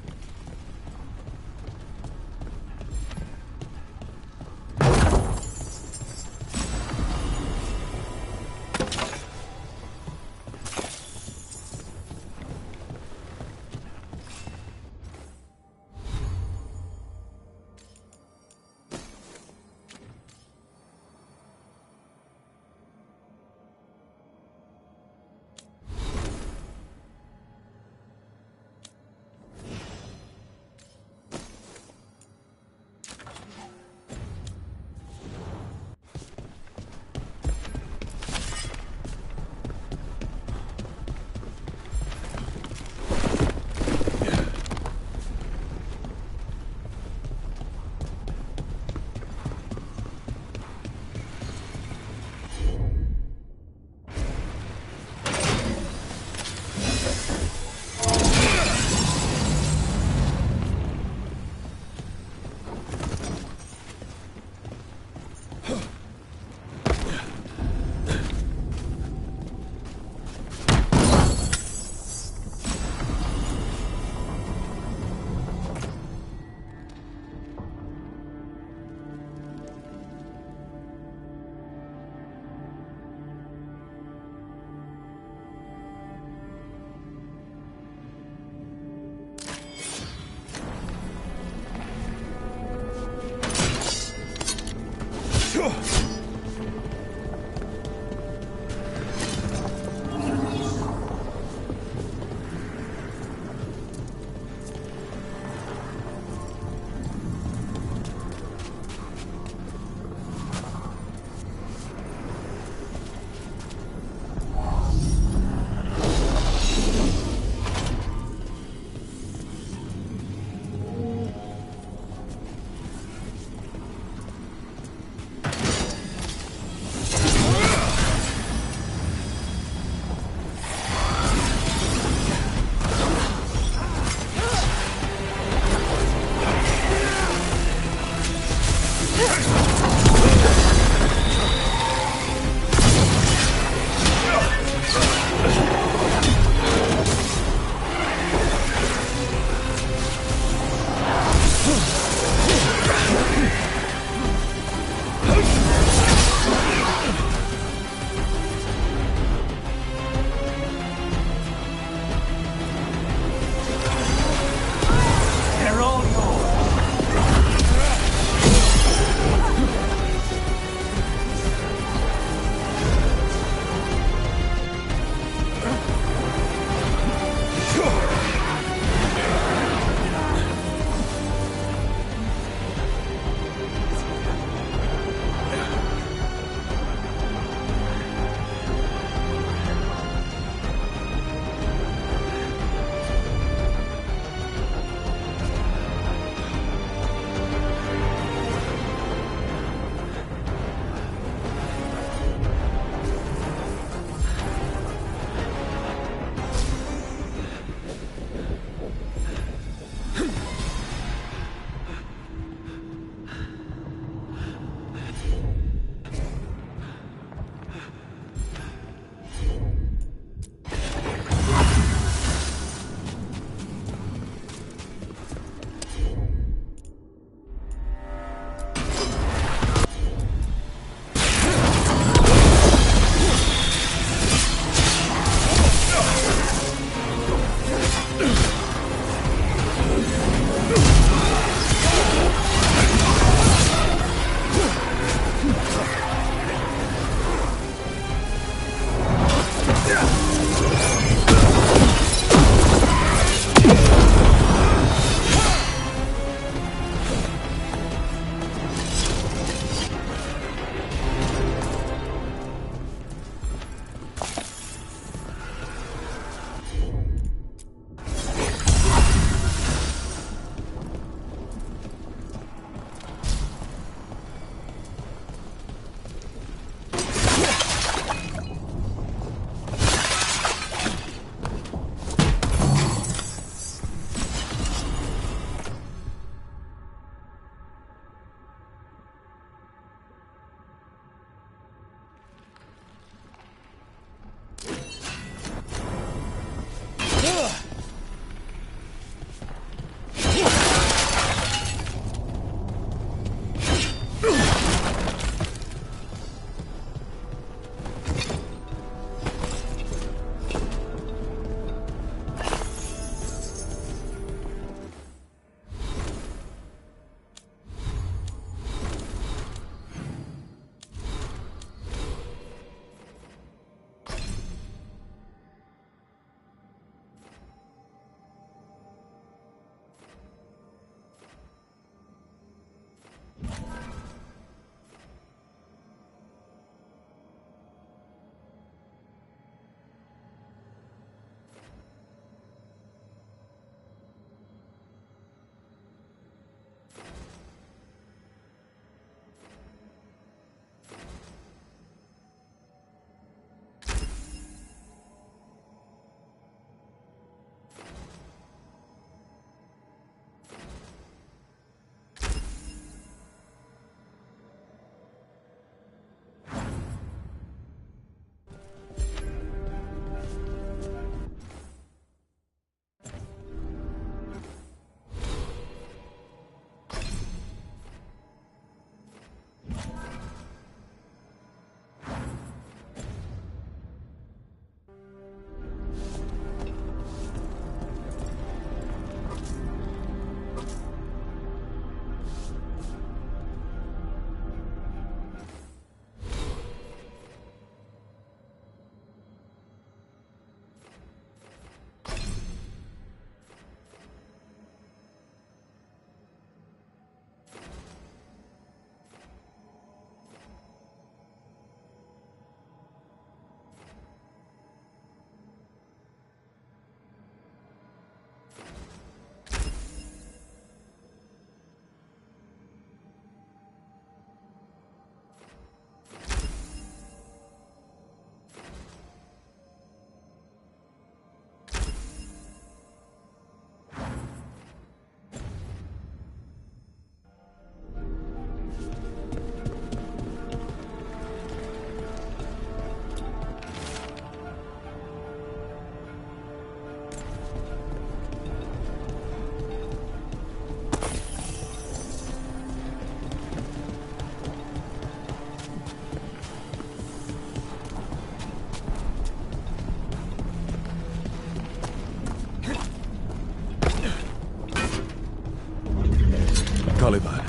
Caliban.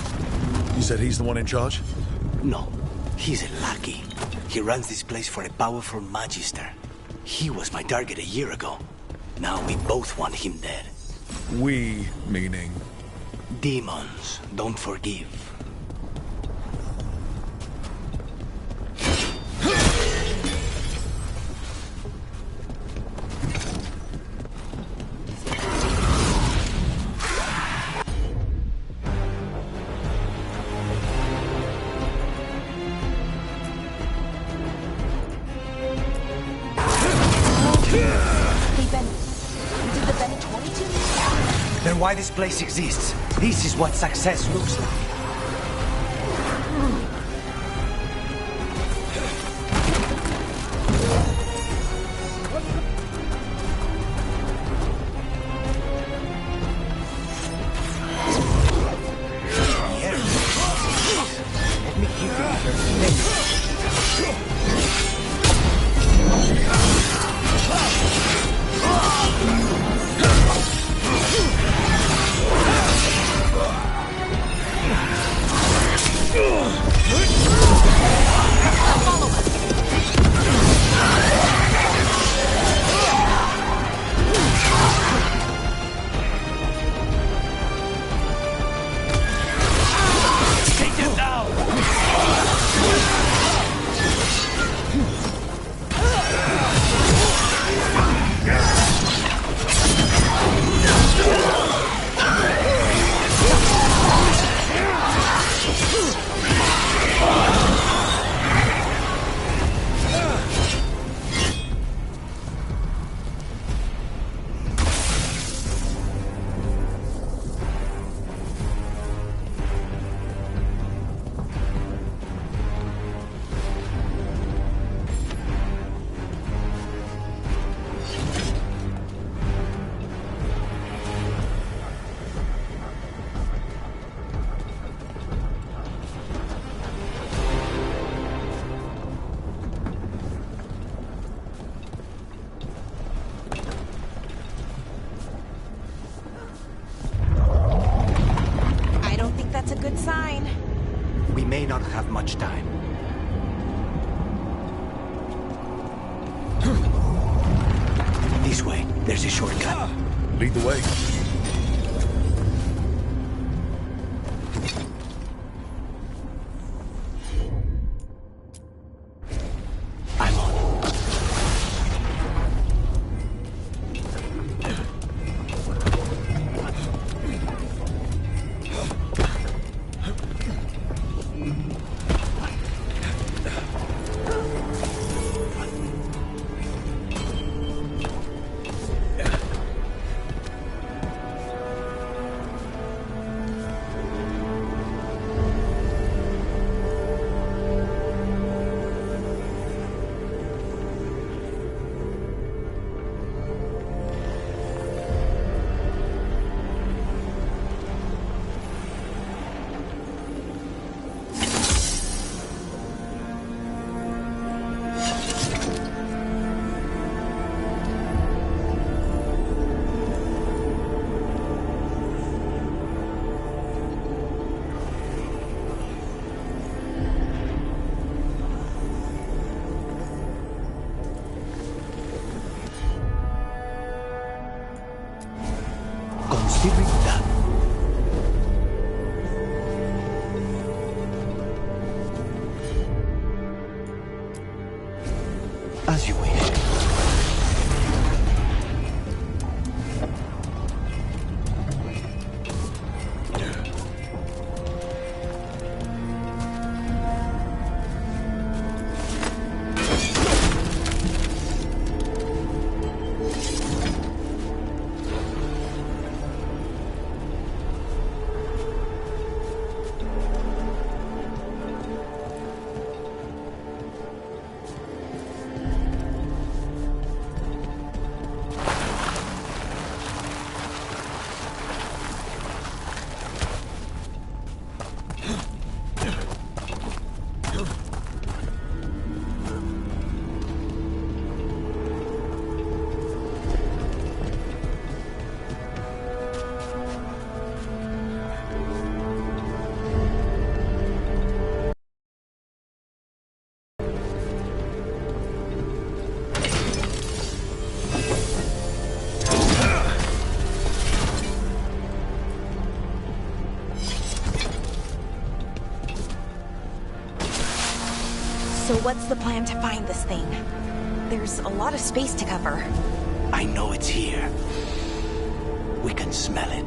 You said he's the one in charge? No, he's a lackey. He runs this place for a powerful magister. He was my target a year ago. Now we both want him dead. We, meaning? Demons don't forgive. Then why this place exists? This is what success looks like. Let me give you may not have much time. This way. There's a shortcut. Lead the way. I'm on. Considering that. As you wish. So what's the plan to find this thing? There's a lot of space to cover. I know it's here. We can smell it.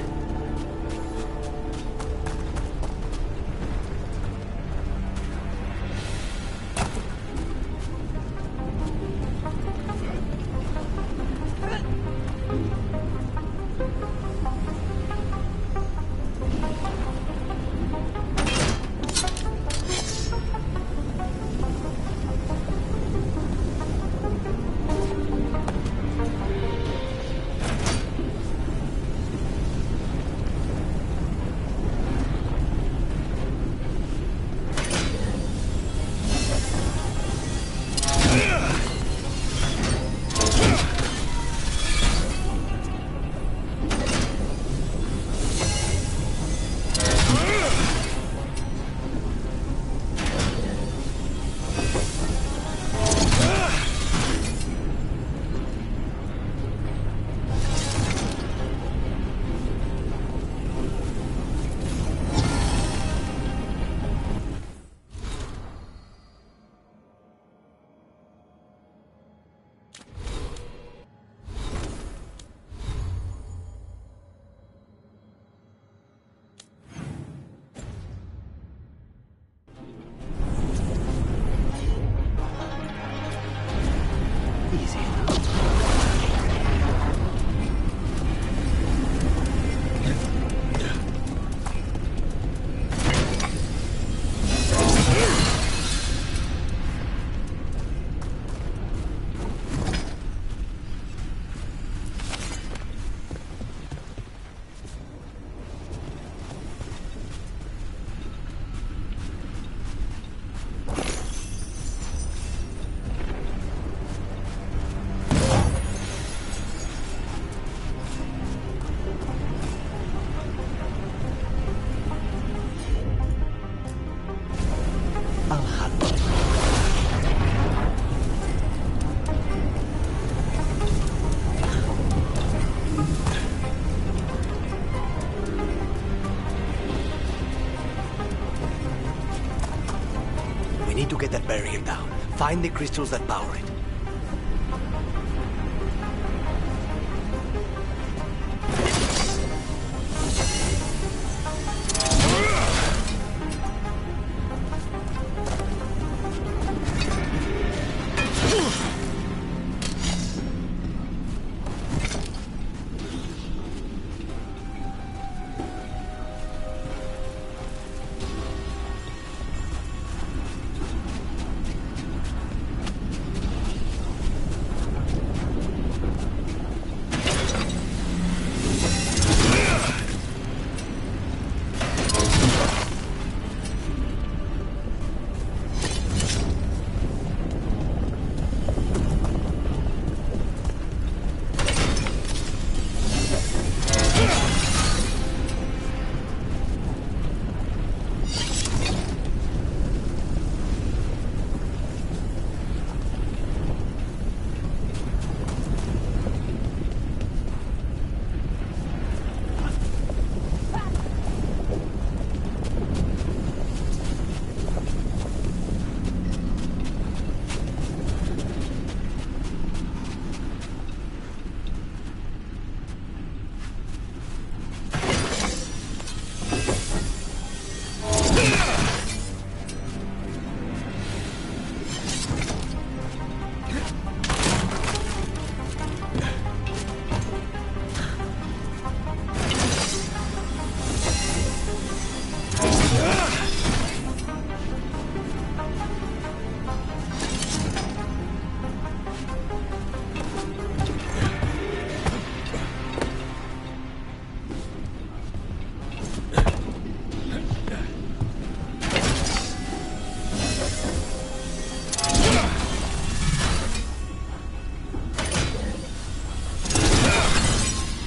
Need to get that barrier down. Find the crystals that power it.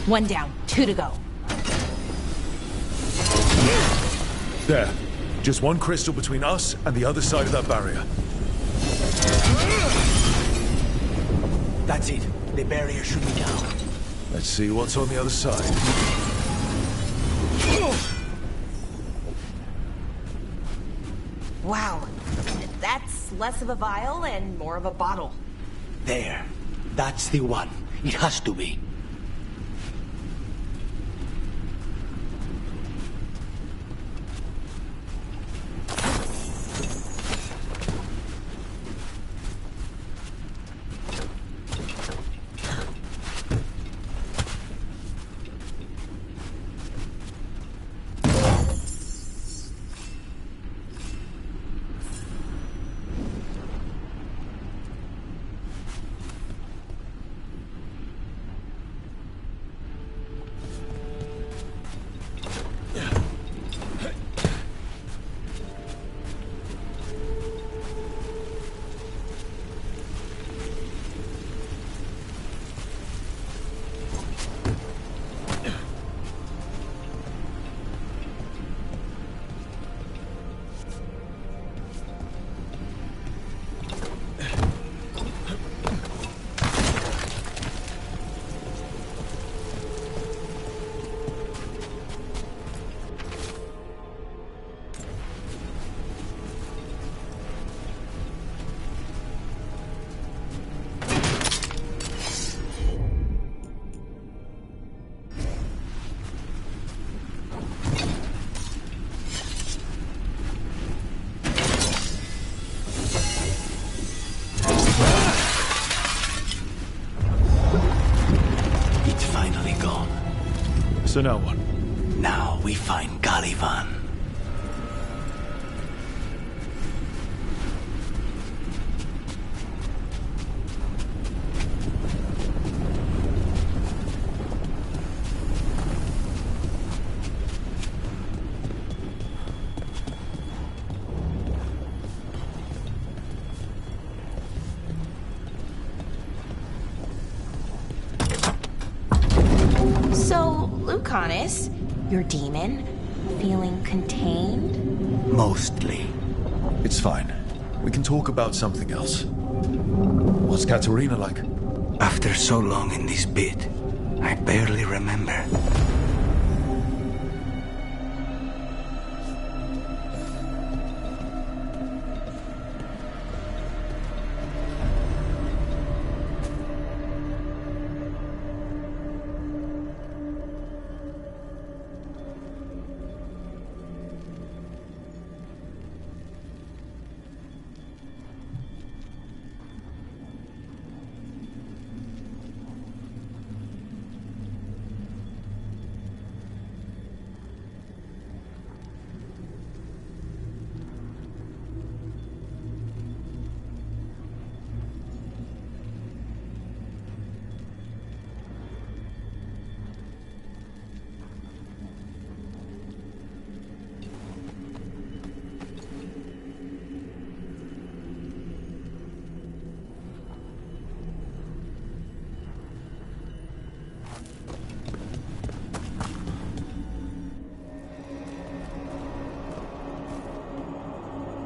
One down, 2 to go. There. Just one crystal between us and the other side of that barrier. That's it. The barrier should be down. Let's see what's on the other side. Wow. That's just less of a vial and more of a bottle. There. That's the one. It has to be. So now what? Now we find Caliban. So, Lucanus, your demon, feeling contained? Mostly. It's fine. We can talk about something else. What's Katerina like? After so long in this pit, I barely remember.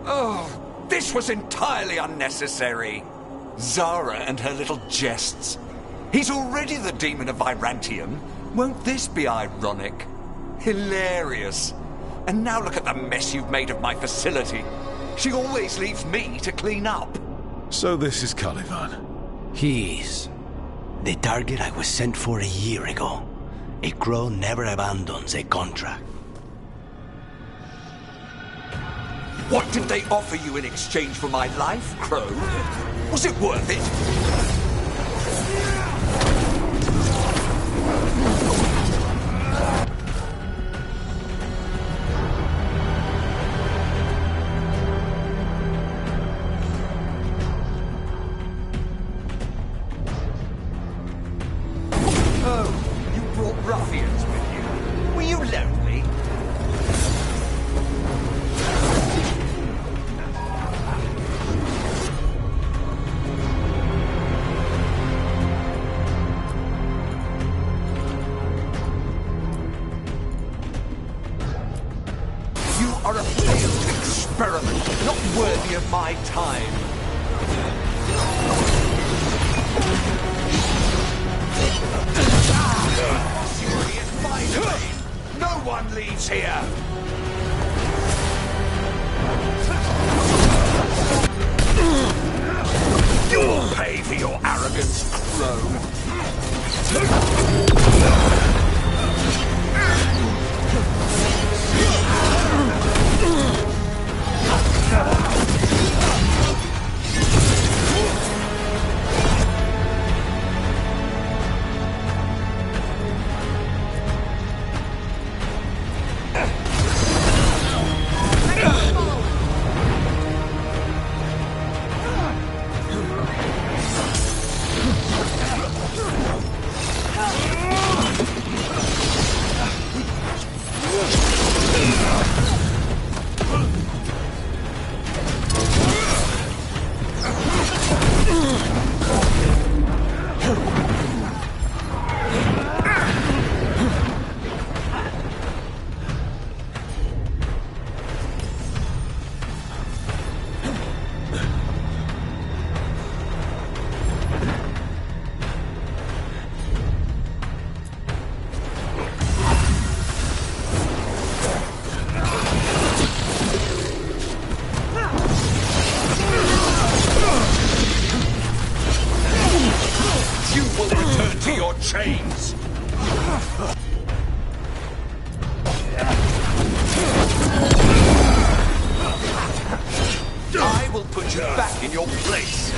Oh, this was entirely unnecessary. Zara and her little jests. He's already the demon of Virantium. Won't this be ironic? Hilarious. And now look at the mess you've made of my facility. She always leaves me to clean up. So this is Caliban. He is. The target I was sent for a year ago. A crow never abandons a contract. What did they offer you in exchange for my life, Crow? Was it worth it? Oh, you brought ruffians with you. Were you lonely? You are a failed experiment, not worthy of my time. Furious mind blade! No one leaves here! chains! I will put you back in your place!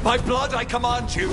By blood, I command you!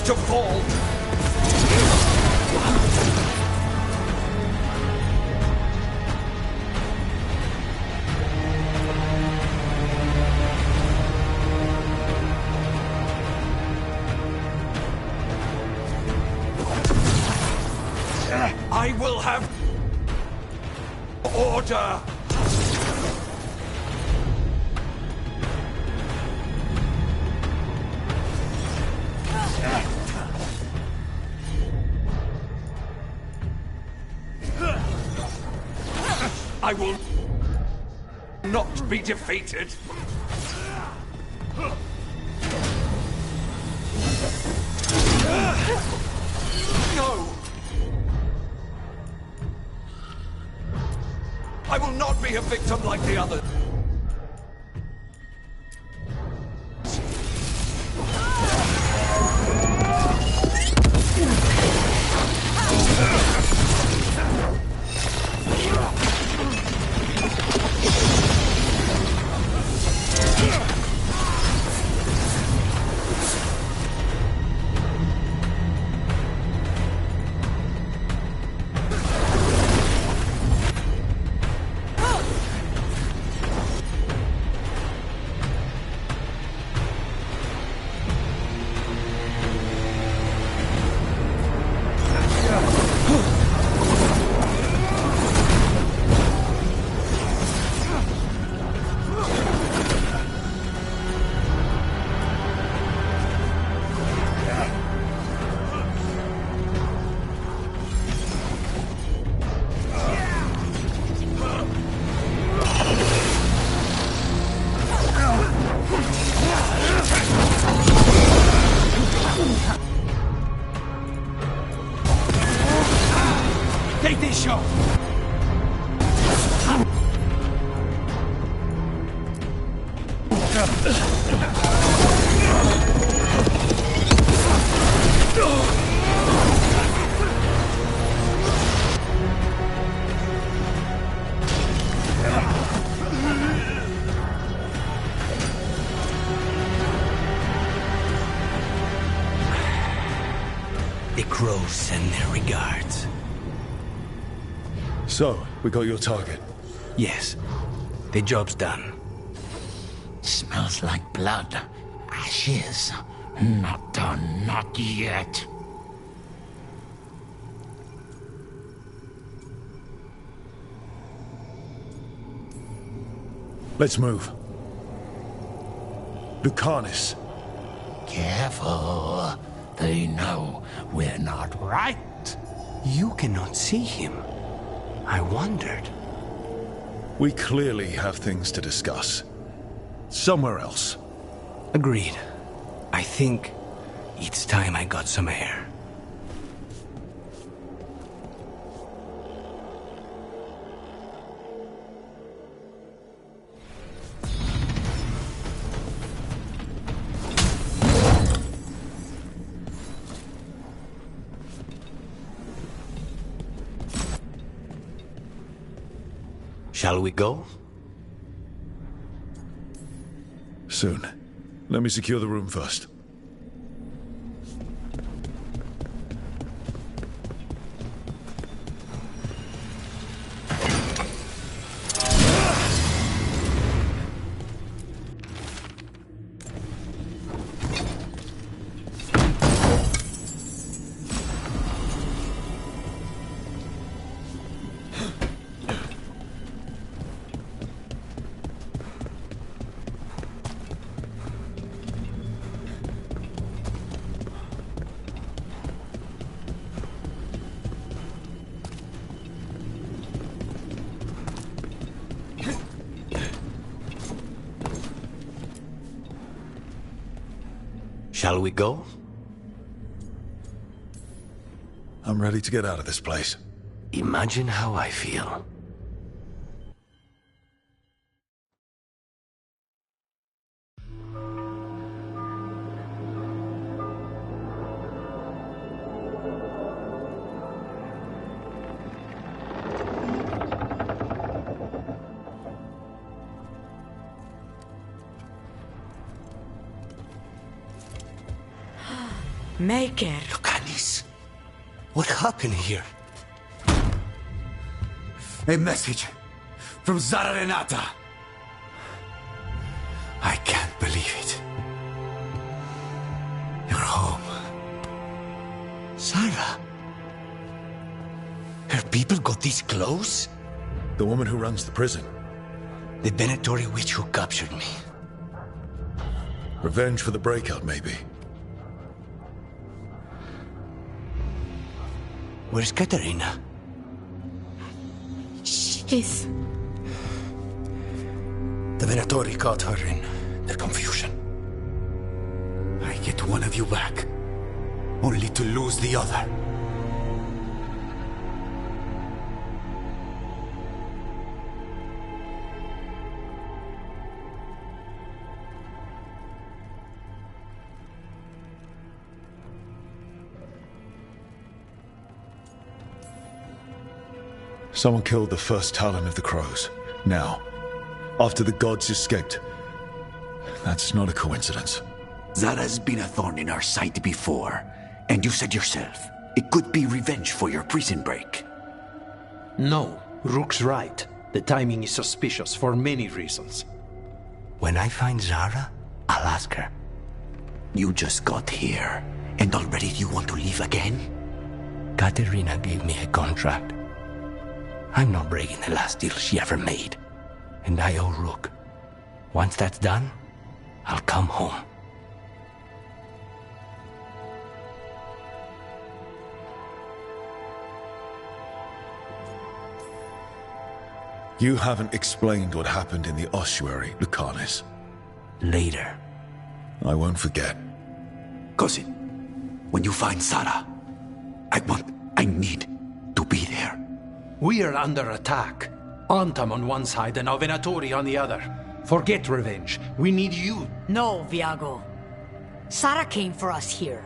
needs to fall. I will have order. I will not be defeated. No! I will not be a victim like the others. Take this shot! The crows send their regards. So, we got your target. Yes. The job's done. Smells like blood. Ashes. Not done, not yet. Let's move. Lucanus. Careful. They know we're not right. You cannot see him. I wondered. We clearly have things to discuss. Somewhere else. Agreed. I think it's time I got some air. Shall we go? Soon. Let me secure the room first. Shall we go? I'm ready to get out of this place. Imagine how I feel. Maker. Lucanis, what happened here? A message from Zara Renata. I can't believe it. You're home. Zara? Her people got this close? The woman who runs the prison. The Venatori witch who captured me. Revenge for the breakout, maybe. Where's Katerina? She's... The Venatori caught her in their confusion. I get one of you back, only to lose the other. Someone killed the first Talon of the Crows. Now, after the gods escaped. That's not a coincidence. Zara's been a thorn in our side before, and you said yourself, it could be revenge for your prison break. No, Rook's right. The timing is suspicious for many reasons. When I find Zara, I'll ask her. You just got here, and already you want to leave again? Katerina gave me a contract. I'm not breaking the last deal she ever made. And I owe Rook. Once that's done, I'll come home. You haven't explained what happened in the ossuary, Lucanis. Later. I won't forget. Cousin, when you find Zara, I need to be there. We are under attack. Antam on one side and Venatori on the other. Forget revenge. We need you. No, Viago. Sara came for us here,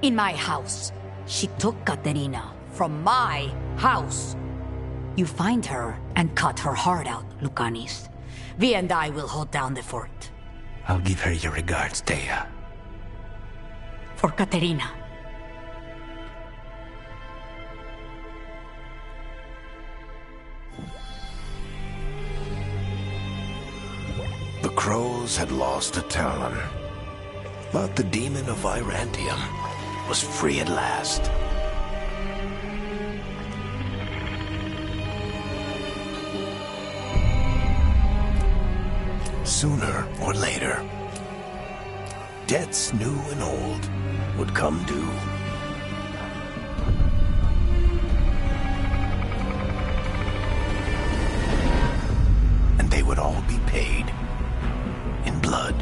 in my house. She took Katerina from my house. You find her and cut her heart out, Lucanis. Vi and I will hold down the fort. I'll give her your regards, Thea. For Katerina. The Crows had lost a Talon, but the demon of Virantium was free at last. Sooner or later, debts new and old would come due. And they would all be paid in blood.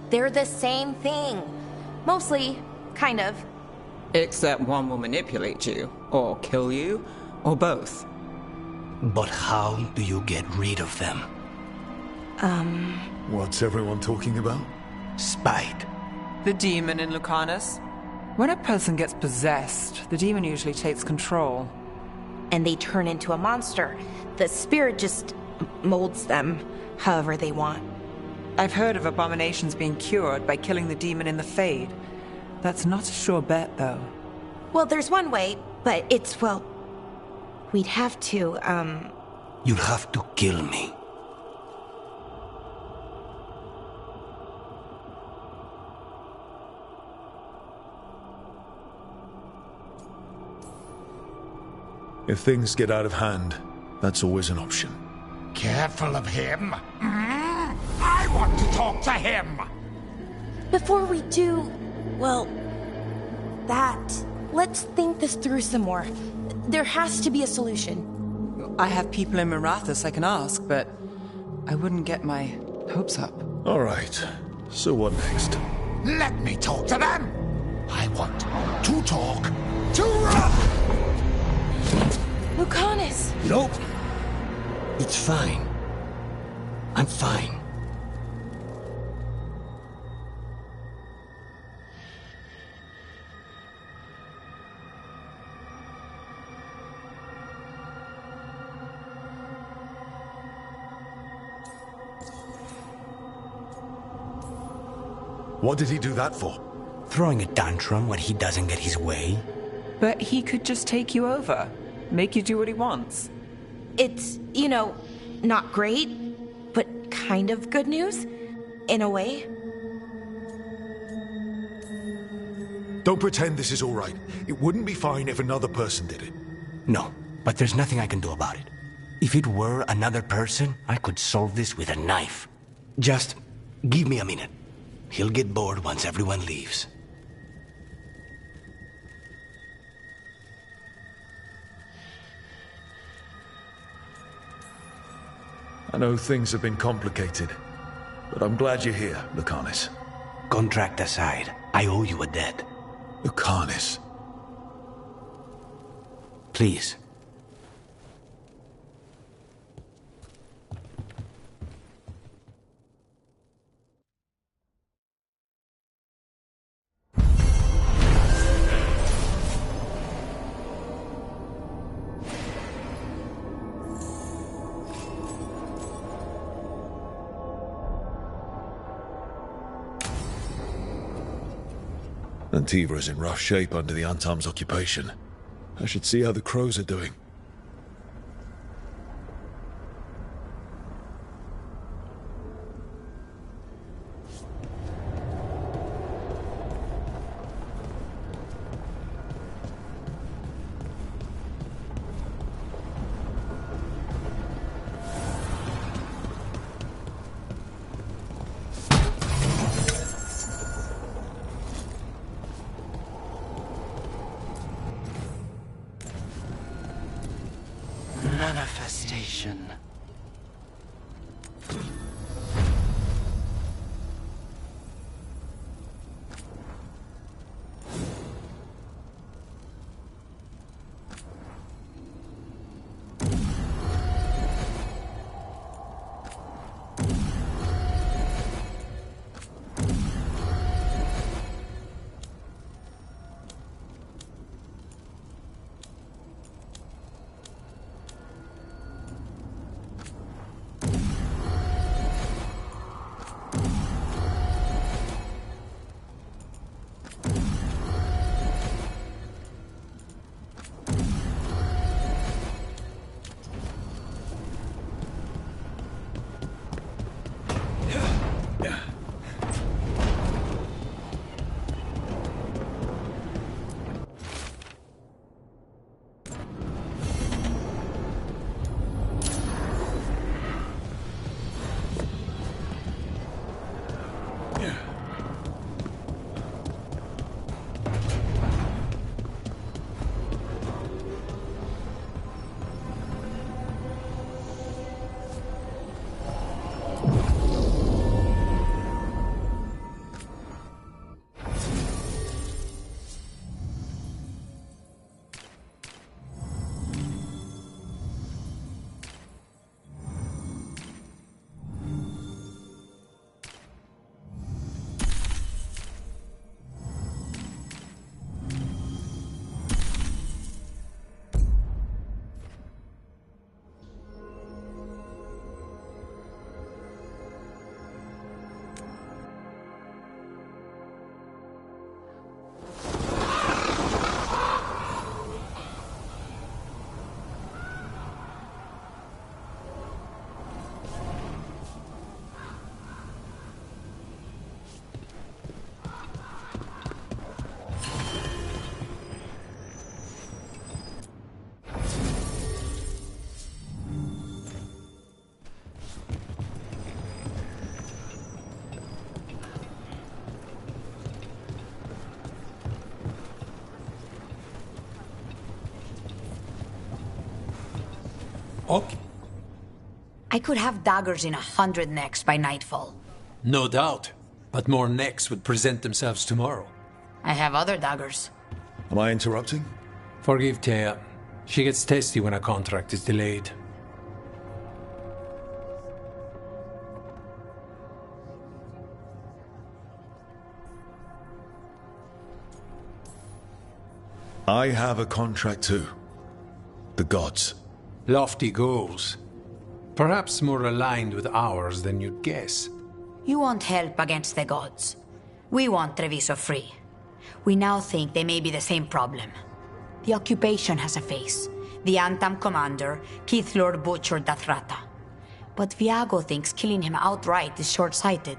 They're the same thing. Mostly, kind of. Except one will manipulate you, or kill you, or both. But how do you get rid of them? What's everyone talking about? Spite. The demon in Lucanus. When a person gets possessed, the demon usually takes control. And they turn into a monster. The spirit just molds them however they want. I've heard of abominations being cured by killing the demon in the Fade. That's not a sure bet, though. Well, there's one way, but it's, well... We'd have to, You'll have to kill me. If things get out of hand, that's always an option. Careful of him. I want to talk to him. Before we do, well, let's think this through some more. There has to be a solution. I have people in Marathas I can ask, but I wouldn't get my hopes up. All right. So what next? Let me talk to them. I want to talk to Lucanus! Nope. It's fine. I'm fine. What did he do that for? Throwing a tantrum when he doesn't get his way. But he could just take you over, make you do what he wants. It's, not great, but kind of good news, in a way. Don't pretend this is all right. It wouldn't be fine if another person did it. No, but there's nothing I can do about it. If it were another person, I could solve this with a knife. Just give me a minute. He'll get bored once everyone leaves. I know things have been complicated, but I'm glad you're here, Lucanis. Contract aside, I owe you a debt. Lucanis. Please. Antiva's in rough shape under the Antam's occupation. I should see how the crows are doing. Manifestation. Okay. I could have daggers in 100 necks by nightfall. No doubt. But more necks would present themselves tomorrow. I have other daggers. Am I interrupting? Forgive Thea. She gets testy when a contract is delayed. I have a contract too. The gods. Lofty goals. Perhaps more aligned with ours than you'd guess. You want help against the gods. We want Treviso free. We now think they may be the same problem. The occupation has a face. The Antam commander, Keith Lord Butcher Dathrata. But Viago thinks killing him outright is short-sighted.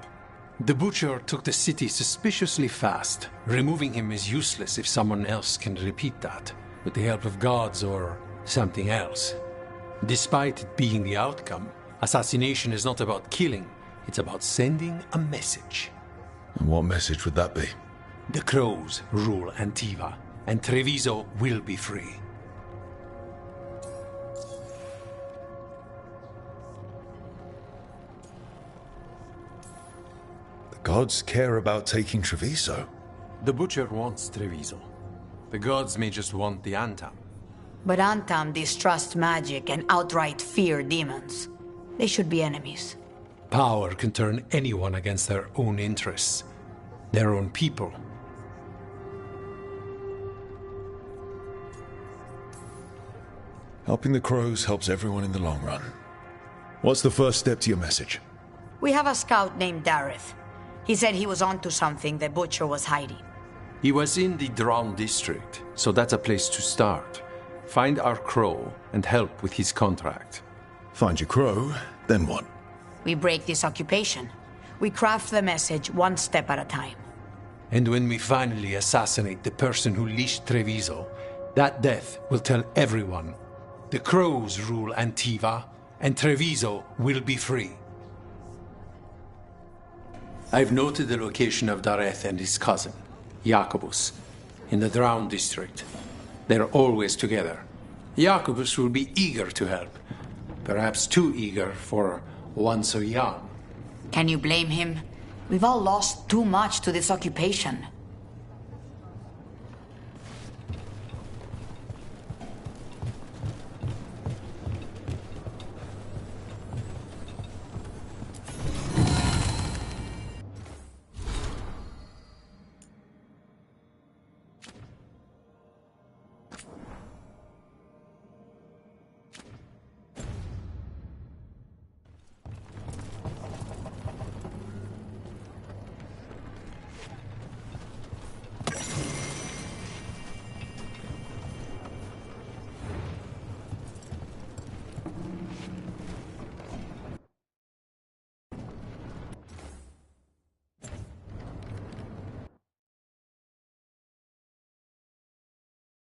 The Butcher took the city suspiciously fast. Removing him is useless if someone else can repeat that, with the help of gods or something else. Despite it being the outcome, assassination is not about killing, it's about sending a message. And what message would that be? The Crows rule Antiva, and Treviso will be free. The gods care about taking Treviso. The Butcher wants Treviso. The gods may just want the Antam. But Antam distrust magic and outright fear demons. They should be enemies. Power can turn anyone against their own interests, their own people. Helping the Crows helps everyone in the long run. What's the first step to your message? We have a scout named Dareth. He said he was onto something the Butcher was hiding. He was in the Drown district, so that's a place to start. Find our Crow and help with his contract. Find your Crow, then what? We break this occupation. We craft the message one step at a time. And when we finally assassinate the person who leashed Treviso, that death will tell everyone. The Crows rule Antiva, and Treviso will be free. I've noted the location of Dareth and his cousin, Jacobus, in the Drown district. They're always together. Jacobus will be eager to help. Perhaps too eager for one so young. Can you blame him? We've all lost too much to this occupation.